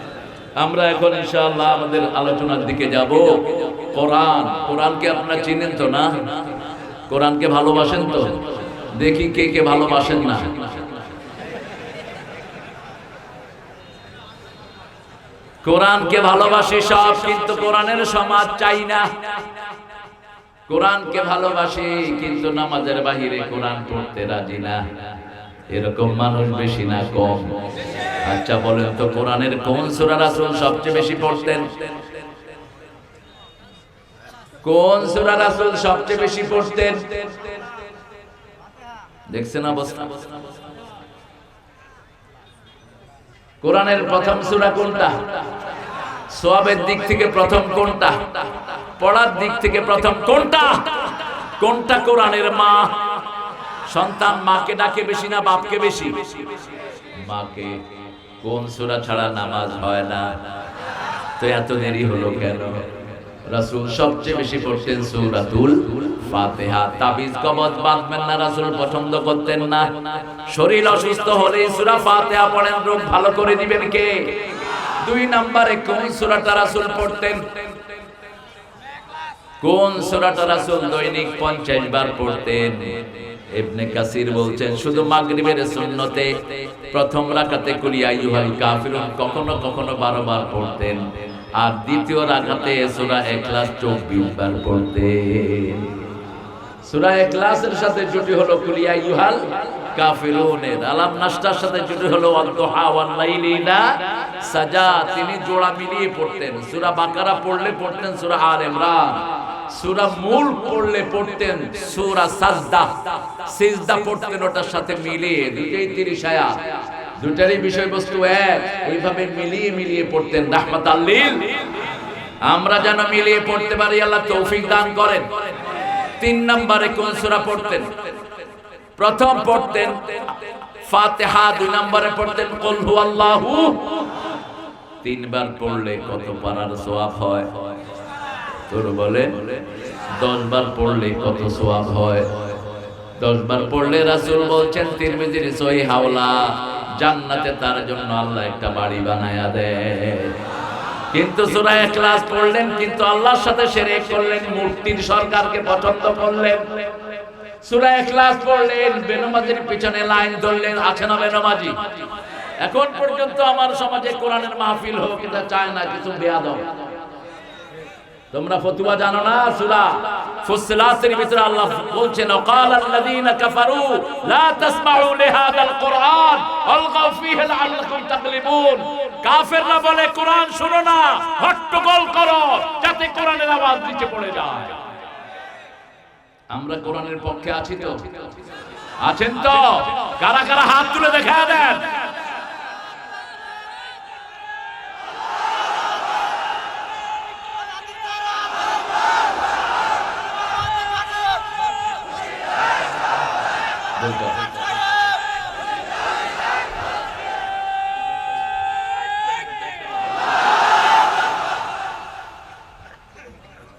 আমরা এখন ইনশাআল্লাহ আমাদের আলোচনার দিকে যাব। কোরআনকে আপনারা চিনেন তো না? কোরআনকে ভালোবাসেন তো? দেখি কে কে ভালোবাসেন না। কোরআনকে ভালোবাসি সব, কিন্তু কোরআনের সমাজ চাই না। কোরআনকে ভালোবাসি কিন্তু নামাজের বাহিরে কোরআন পড়তে রাজি না। এরকম মানুষ বেশি না কম? আচ্ছা বলেন তো, কোরআনের কোন সূরা রাসূল সবচেয়ে বেশি পড়তেন? কোন সূরা রাসূল সবচেয়ে বেশি পড়তেন? দেখছেন অবস্থা? কোরআনের প্রথম সূরা কোনটা? সওয়াবের দিক থেকে প্রথম কোনটা? পড়ার দিক থেকে প্রথম কোনটা? কোনটা কোরআনের মা? সন্তান মাকে ডাকে বেশি না বাপকে বেশি? মাকে। কোন সূরা ছাড়া নামাজ হয় না? তো এত দেরি হলো কেন? রাসূল সবচেয়ে বেশি পড়তেন সূরাতুল ফাতিহা। তাবিজ কবজ বাঁধবেন না, রাসূল পছন্দ করতেন না। শরীর অসুস্থ হলে সূরা ফাতিহা পড়েন, রোগ ভালো করে দিবেন কে? 2 নম্বরে কোন সূরাটা রাসূল পড়তেন? কোন সূরাটা রাসূল দৈনিক 50 বার পড়তেন? ইবনে কাসির বলছেন শুধু মাগরিবের সুন্নতে প্রথম রাকাতে কুল ইয়া আইয়ুহাল কাফিরুন কখনো কখনো 12 বার পড়তেন, আর দ্বিতীয় রাকাতে সূরা ইখলাস 24 বার পড়তেন। সূরা ইখলাসের সাথে জুটি হলো কুল ইয়া আইয়ুহাল কাফিরুনের, আলাম নাশতার সাথে জুটি হলো ওয়াদ-দুহা ওয়াল লাইলি ইযা সাজা। তিনি জোড়া মিলিয়ে পড়তেন। সূরা বাকারা পড়লে পড়তেন সূরা আলে ইমরান, সূরা মুলক পড়লে পড়তেন সূরা সাজদা, সিজদা পড়তেন ওটার সাথে মিলিয়ে। দুটোই 30 আয়াত, দুটারই বিষয়বস্তু এক, এইভাবে মিলিয়ে মিলিয়ে পড়তেন রাহমাতাল লিল। আমরা যেন মিলিয়ে পড়তে পারি, আল্লাহ তৌফিক দান করেন। 3 নম্বরে কোন সূরা পড়তেন? প্রথম পড়তেন ফাতিহা, 2 নম্বরে পড়তেন কুল হুয়াল্লাহু। 3 বার পড়লে কত পারার সওয়াব হয়? তোর বলেন 10 বার পড়লে কত সওয়াব হয়? 10 বার পড়লে রাসূল বলছেন তিরমিজির সহিহ হাওলা, জান্নাতে তার জন্য আল্লাহ একটা বাড়ি বানায়া দেয়। কিন্তু সূরা ইখলাস পড়লেন, কিন্তু আল্লাহর সাথে শিরক করলেন, মূর্তির সরকারকে পছন্দ করলেন। সূরা ইখলাস পড়লেন, বেনামাজির পিছনে লাইন ধরলেন। আছে না বেনামাজি? এখন পর্যন্ত আমার সমাজে কোরআনের মাহফিল হোক এটা চায় না, কিছু বেয়াদব। তোমরা ফতোয়া জানো না? সূরা ফুসসিলাতের ভিতরে আল্লাহ বলছেন ওয়াকালাল্লাযীনা কাফারু লা তাসমাউ লিহাদাল কুরআন আলগাউ ফীহি লাআল্লাকুম তাগলিবুন। কাফেররা বলে কোরআন শুনো না, হট্টগোল করো যাতে কোরআনের আওয়াজ নিচে পড়ে যায়। আমরা কোরআনের পক্ষে আছি তো? আছেন তো? কারা কারা হাত তুলে দেখা দেন।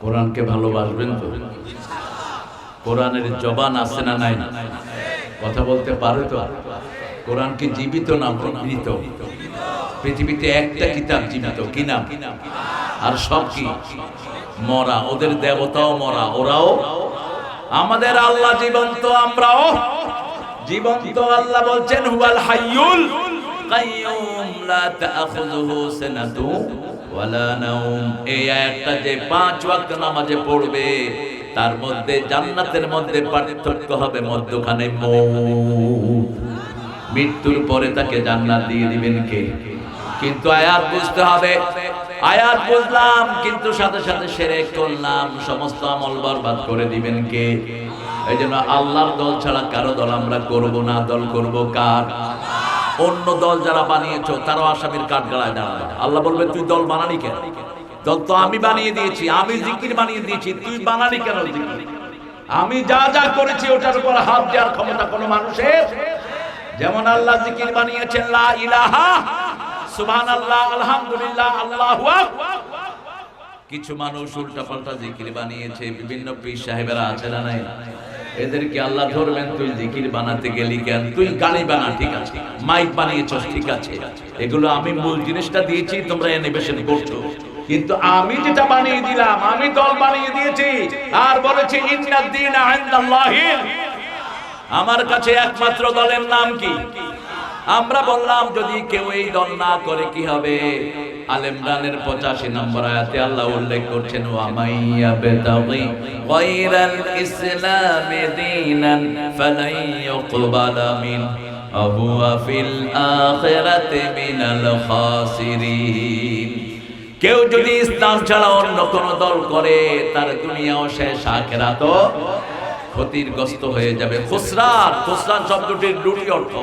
কোরআনকে ভালোবাসবেন তো? কোরআনের জবান আছে না নাই? কথা বলতে পারে তো? কোরআন কি জীবিত না মৃত? পৃথিবীতে একটা কিতাব জীবিত, কি নাম? আর সব কি মরা। ওদের দেবতাও মরা, ওরাও। আমাদের আল্লাহ জীবন্ত, আমরাও জীবন্ত। আল্লাহ বলছেন হুয়াল হাইয়ুল কাইয়ুম লা তাখুযুহু সিনাতু ওয়ালা নাওম। এই আয়াতটা যে 5 ওয়াক্ত নামাজে পড়বে তার মধ্যে জান্নাতের মধ্যে পার্থক্য হবে মধ্যখানে মউত। মৃত্যুর পরে তাকে জান্নাত দিয়ে দিবেন কে? কিন্তু আয়াত বুঝতে হবে। আয়াত বুঝলাম কিন্তু সাথে সাথে শিরক করলাম, সমস্ত আমল বরবাদ করে দিবেন কে? এই জন্য আল্লাহর দল ছাড়া কারো দল আমরা করব না। দল করব কার? অন্য দল যারা বানিয়েছো তারাও আসামির কাঠগড়ায় দাঁড়াবে। আল্লাহ বলবে তুই দল বানানি কেন? দল তো আমি বানিয়ে দিয়েছি, আমি জিকির বানিয়ে দিয়েছি, তুই বানানি কেন জিকির? আমি যা যা করেছি ওটার উপর হাত দেওয়ার ক্ষমতা কোনো মানুষের? যেমন আল্লাহ জিকির বানিয়েছেন লা ইলাহা সুবহানাল্লাহ আলহামদুলিল্লাহ আল্লাহু আকবার। কিছু মানুষ উল্টাপাল্টা জিকির বানিয়েছে। বিভিন্ন পীর সাহেবেরা আছে না নাই? এদেরকে আল্লাহ ধরবেন তুই জিকির বানাতে গেলি কেন? তুই গালি বানা, ঠিক আছে, মাইক বানিয়েছস, ঠিক আছে, এগুলো আমি মূল জিনিসটা দিয়েছি, তোমরা ইনোভেশন করছো। কিন্তু আমি যেটা বানিয়ে দিলাম, আমি দল বানিয়ে দিয়েছি আর বলেছি ইন্নাদ দীনা ইনদাল্লাহি, আমার কাছে একমাত্র দলের নাম কি? আমরা বললাম যদি কেউ এই দল না করে কি হবে? আলে ইমরানের 85 নম্বর আয়াতে আল্লাহ উল্লেখ করছেন ওয়া মাইয়াবতাগি গায়রাল ইসলামি দীনান ফালাই ইউকবালা মিন হুয়া ফিল আখিরাতি মিনাল খাসিরিন। কেউ যদি ইসলাম ছাড়া অন্য কোন দল করে তার দুনিয়াও শেষ, আখিরাতও ক্ষতিগ্রস্ত হয়ে যাবে। খুসরান, খুসরান শব্দটির দুটি অর্থ।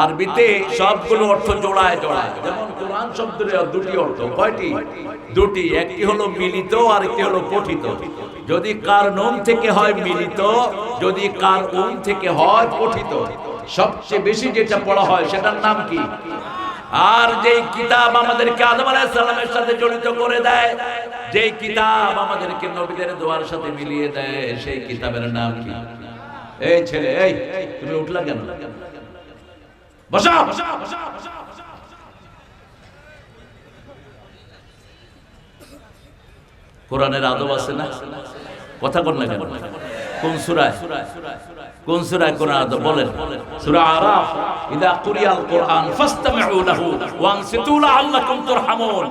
আরবিতে সবগুলো অর্থ জোড়ায় জোড়ায়। যেমন কোরআন শব্দের দুটি অর্থ। কয়টি? দুটি। একটি হলো মিলিত আর একটি হলো পঠিত। যদি কার নুন থেকে হয় মিলিত, যদি কার উন থেকে হয় পঠিত। সবচেয়ে বেশি যেটা পড়া হয় সেটার নাম কি? আর যেই কিতাব আমাদেরকে আদম আলাইহিস সালামের সাথে জড়িত করে দেয়, যেই কিতাব আমাদেরকে নবীদের দোয়ার সাথে মিলিয়ে দেয়, সেই কিতাবের নাম কি? এই ছেলে, এই তুমি উঠলা কেন? বসা। কোরআনের আদব আছে না? কথা বল না কেন? কোন সূরায়? কোন সূরায় কোরআন আদব বলেন? সূরা আরাফ, ইদা কুরিয়াল কুরআন ফাসতামিউ লাহু ওয়া আনসিতু লাআল্লাকুম তুরহামুন।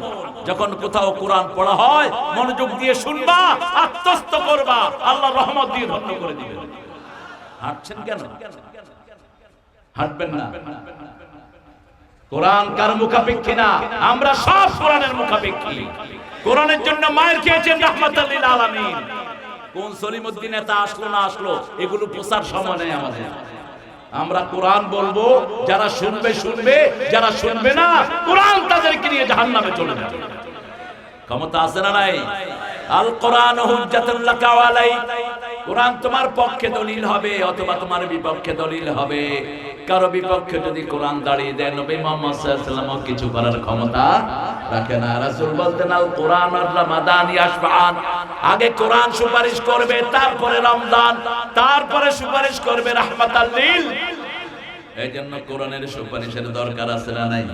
যখন কোথাও কোরআন পড়া হয় মনোযোগ দিয়ে শুনবা, আত্মস্থ করবা, আল্লাহ রহমত দিয়ে ধন্য করে দিবেন। হাঁটছেন কেন? হাঁটবেন না। কোরআন কার মুখাপেক্ষী না, আমরা সব কোরআনের মুখাপেক্ষী। কোরআনের জন্য মায়ের খেয়েছেন রাহমাতাল লিল আলামিন। কোন সলিমউদ্দিন নেতা আসলো না আসলো এগুলো প্রচার সময় নেই আমাদের। আমরা কোরআন বলবো, যারা শুনবে শুনবে, যারা শুনবে না কোরআন তাদেরকে নিয়ে জাহান্নামে চলে যাবে। ক্ষমতা আছে না নাই? আল কোরআন হুজ্জাতুল লাকা ওয়া আলাইক। কোরআন তোমার পক্ষে দলিল হবে অথবা তোমার বিপক্ষে দলিল হবে। কারো বিপক্ষে যদি কোরআন দাঁড়িয়ে দেয়, নবী মুহাম্মদ সাল্লাল্লাহু আলাইহি ওয়াসাল্লাম কিছু করার ক্ষমতা রাখে না। রাসূল বলতেন আল কোরআন আর রমাদান ইয়াশফাআন। আগে কোরআন সুপারিশ করবে, তারপরে রমজান, তারপরে সুপারিশ করবে রাহমাতাল লিল। এইজন্য কোরআনের সুপারিশের দরকার আছে না নাই?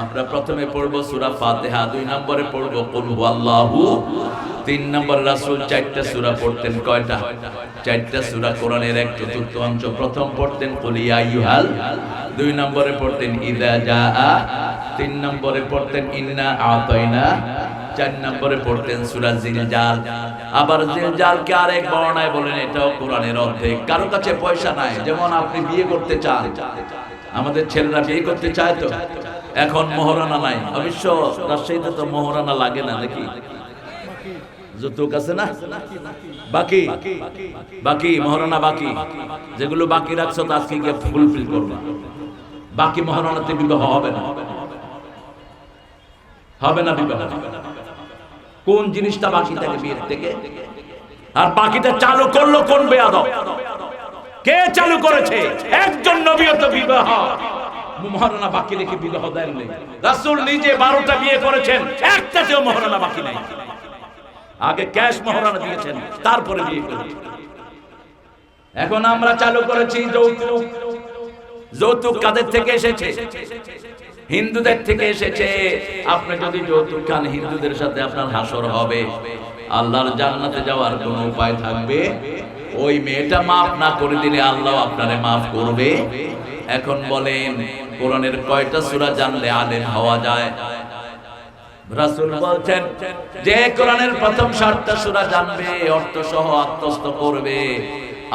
আমরা প্রথমে পড়বো সূরা ফাতিহা, 2 নম্বরে পড়বো কুল হুয়াল্লাহু, 3 নম্বরে রাসূল 4টা সূরা পড়তেন। কয়টা? 4টা সূরা কোরআনের 1/4 প্রথম পড়তেন কুল ইয়া আইয়ুহাল, 2 নম্বরে পড়তেন ইযা জাআ, 3 নম্বরে পড়তেন ইন্না আতাইনা, 4 নম্বরে পড়তেন সূরা জিলজাল। আবার জিলজালকে আরেক বর্ণনায় বলেন এটাও কোরআনের অর্ধেক। কারো কাছে পয়সা নাই, যেমন আপনি বিয়ে করতে চান, আমাদের ছেলেরা বিয়ে করতে চায় তো, এখন মোহরানা নাই। অবশ্য রাজশাহীতে তো মোহরানা লাগে না নাকি, যৌতুক আছে না, বাকি বাকি মোহরানা বাকি, যেগুলো বাকি রাখছো তা আজকে গিয়ে ফুলফিল করবে। বাকি মোহরানাতে বিবাহ হবে না, হবে না বিবাহ। কোন জিনিসটা বাকি থাকে বিয়ের থেকে? আর বাকিটা চালু করলো কোন বেয়াদব? কে চালু করেছে? একজন নবীও তো বিবাহ মোহরানা বাকি রেখে বিবাহ দেননি। রাসূল নিজে 12টা বিয়ে করেছেন, একটাতেও মোহরানা বাকি নাই। আগে ক্যাশ মোহরানা দিয়েছেন, তারপরে বিয়ে করেছেন। এখন আমরা চালু করেছি যৌতুক। যৌতুক কাদের থেকে এসেছে? হিন্দুদের থেকে এসেছে। আপনি যদি যৌতুক খান, হিন্দুদের সাথে আপনার হাসর হবে। আল্লাহর জান্নাতে যাওয়ার কোন উপায় থাকবে? ওই মেয়েটা মাফ না করে দিলে আল্লাহ আপনারে মাফ করবে? এখন বলেন, কোরআনের কয়টা সূরা জানলে আলেম হওয়া যায়? রাসূল বলছেন, যে কোরআনের প্রথম 7টা সূরা জানবে, অর্থ সহ আত্মস্থ করবে,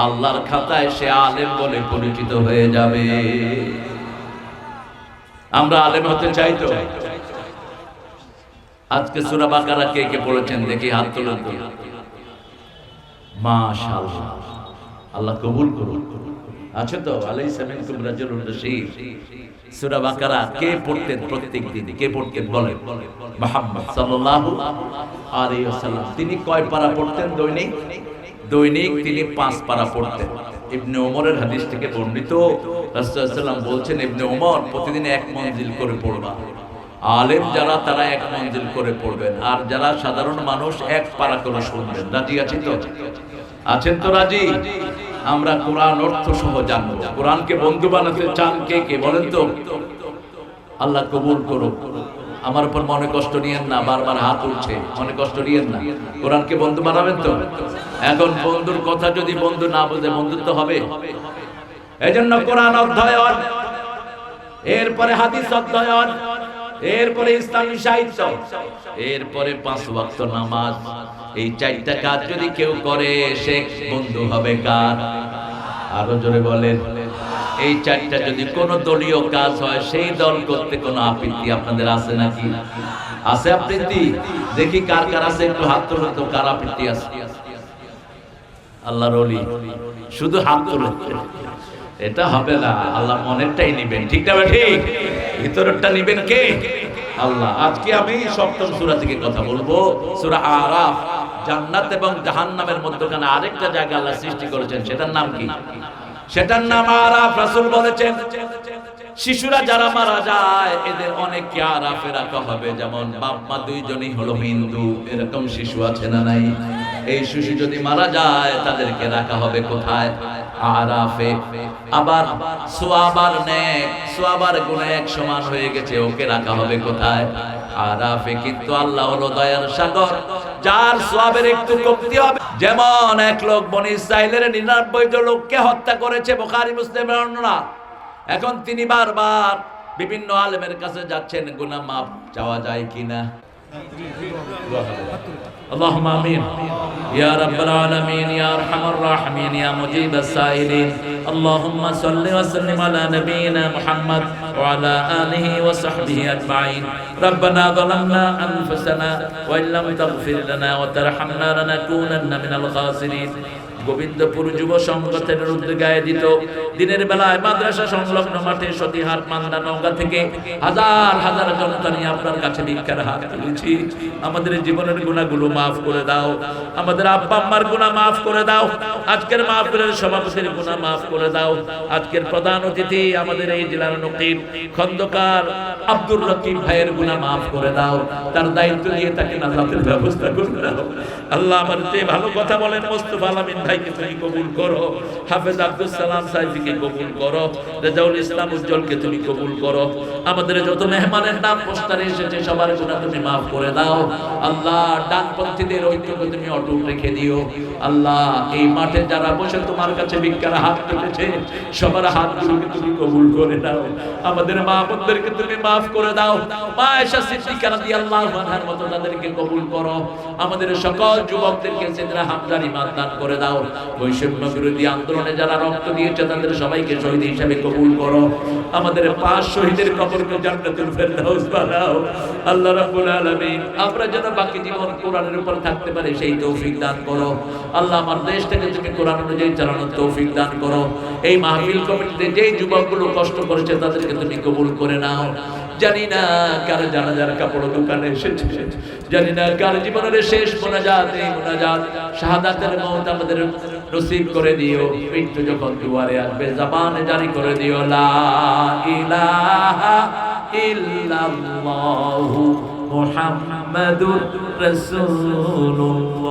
আল্লাহর খাতায় সে আলেম বলে পরিচিত হয়ে যাবে। আমরা আলেম হতে চাই তো? আজকে সূরা বাকারা কে কে পড়েছেন দেখি, হাত তুলুন তো। মাশাআল্লাহ, আল্লাহ কবুল করুন। আছে তো? আলাইসা মিনকুম রাজুলুন রাশীদ। সূরা বাকারা কে পড়তেন প্রত্যেক দিন? কে পড়তেন বলেন? মুহাম্মদ সাল্লাল্লাহু আলাইহি ওয়াসাল্লাম। তিনি কয় পারা পড়তেন দৈনিক? দৈনিক তিনি 5 পারা পড়তেন। ইবনে ওমরের হাদিস থেকে বর্ণিত, রাসূলুল্লাহ সাল্লাল্লাহু আলাইহি ওয়াসাল্লাম বলছেন, ইবনে ওমর প্রতিদিন 1 মঞ্জিল করে পড়বা। আলেম যারা তারা 1 মঞ্জিল করে পড়বেন, আর যারা সাধারণ মানুষ 1 পারা করে শুনবেন। রাজি আছেন তো? আছেন তো রাজি? আমরা কোরআন অর্থ সহ জানবো। কোরআনকে বন্ধু বানাতে চান কে কে বলেন তো? আল্লাহ কবুল করুক। আমার উপর মনে কষ্ট নিয়েন না, বারবার হাত উঠছে, মনে কষ্ট নিয়েন না। কোরআনকে বন্ধু বানাবেন তো? এখন বন্ধুর কথা যদি বন্ধু না বুঝে, বন্ধুত্ব হবে? এজন্য কোরআন অধ্যয়ন, এরপরে হাদিস অধ্যয়ন, এরপরে ইসলামী সাহিত্য, এরপরে 5 ওয়াক্ত নামাজ। এই 4টা কাজ যদি কেউ করে, সে বন্ধু হবে কার? আরো জোরে বলেন। এই 4টা যদি কোনো দলীয় কাজ হয়, সেই দল করতে কোনো আপত্তি আপনাদের আছে নাকি? আছে আপত্তি? দেখি কার কার আছে, একটু হাত তুলুন তো, কার আপত্তি আছে? আল্লাহর ওলি শুধু হাত তুলুন। এটা হবে না, আল্লাহ মনেরটাই নিবেন, ঠিক না? ঠিক, ভিতরেরটা নিবেন কে? আল্লাহ। আজকে আমি 7ম সূরা থেকে কথা বলবো, সূরা আরাফ। জান্নাত এবং জাহান্নামের মধ্যখানে আরেকটা জায়গা আল্লাহ সৃষ্টি করেছেন, সেটার নাম কি? সেটার নাম আরাফ। রাসূল বলেছেন, শিশুরা যারা মারা যায় এদের অনেককে আরাফে রাখা হবে। যেমন বাপ মা 2জনই হলো হিন্দু, এরকম শিশু আছে না নাই? এই শিশু যদি মারা যায় তাদেরকে রাখা হবে কোথায়? আরাফে। আবার সোয়াবার নেক, সোয়াবার গুনাহ 1 সমান হয়ে গেছে, ওকে রাখা হবে কোথায়? আরাফে। কিন্তু আল্লাহ হলো দয়ার সাগর, যার সোয়াবের একটু কমতি হবে। যেমন এক লোক বনি ইসরাইলের 99 জন লোককে হত্যা করেছে, বুখারী মুসলিমের বর্ণনা। এখন তিনি বারবার বিভিন্ন আলেমের কাছে যাচ্ছেন, গুনাহ মাফ চাওয়া যায় কিনা? اللهم آمين يا رب العالمين يا أرحم الراحمين يا مجيب السائلين اللهم صل وسلم على نبينا محمد وعلى آله وصحبه أجمعين ربنا ظلمنا أنفسنا وإن لم تغفر لنا وترحمنا لنكونن من الخاسرين। গোবিন্দপুর যুব সংগঠনের উদ্যোগে আয়োজিত দিনের বেলায় মাদ্রাসা সংলগ্ন মাঠে সতীহাট মান্দা নওগাঁ থেকে হাজার হাজার জনতা নিয়ে আপনার কাছে ভিক্ষার হাত তুলেছি। আমাদের জীবনের গুনাহগুলো মাফ করে দাও, আমাদের আব্বা আম্মার গুনাহ মাফ করে দাও, আজকের মাহফিলের সভাপতির গুনাহ মাফ করে দাও, আজকের প্রধান অতিথি আমাদের এই জেলার নকিব খন্দকার আব্দুর রকিব ভাইয়ের গুনাহ মাফ করে দাও, তার দায়িত্ব দিয়ে তাকে নাজাতের ব্যবস্থা করে দাও। আল্লাহ আমার চেয়ে ভালো কথা বলেন মোস্তফা আলামিন ভাই, ভাইকে তুমি কবুল করো, হাফেজ আব্দুল সালাম সাইফিকে কবুল করো, রেজাউল ইসলাম উজ্জ্বলকে তুমি কবুল করো। আমাদের যত মেহমানের নাম পোস্টারে এসেছে সবার গুনাহ তুমি মাফ করে দাও। আল্লাহ ডানপন্থীদের ঐক্যকে তুমি অটুট রেখে দিও। আল্লাহ এই মাঠে যারা বসে তোমার কাছে ভিক্ষার হাত তুলেছে সবার হাতগুলোকে তুমি কবুল করে দাও। আমাদের মা বোনদেরকে তুমি মাফ করে দাও। মা আয়েশা সিদ্দিকা রাদিয়াল্লাহু আনহার মতো তাদেরকে কবুল করো। আমাদের সকল যুবকদেরকে সিদরা হামজার ঈমান দান করে দাও। বৈষম্য বিরোধী আন্দোলনে যারা রক্ত দিয়েছে তাদের সবাইকে শহীদ হিসেবে কবুল করো। আমাদের 5 শহীদের কবরকে জান্নাতুল ফেরদাউস বানাও। আল্লাহ রাব্বুল আলামিন আমরা যেন বাকি জীবন কোরআনের উপর থাকতে পারি সেই তৌফিক দান করো। আল্লাহ আমার দেশটাকে তুমি কোরআন অনুযায়ী চালানোর তৌফিক দান করো। এই মাহফিল কমিটিতে যেই যুবকগুলো কষ্ট করেছে তাদেরকে তুমি কবুল করে নাও। জানি না কার জানাজার কাপড় দোকানে এসেছে, জানি না কার জীবনের শেষ মোনাজাত, এই মোনাজাত শাহাদাতের মওত আমাদের নসিব করে দিও। মৃত্যু যখন দুয়ারে আসবে জবানে জারি করে দিও লা ইলাহা ইল্লাল্লাহু মুহাম্মাদুর রাসূলুল্লাহ।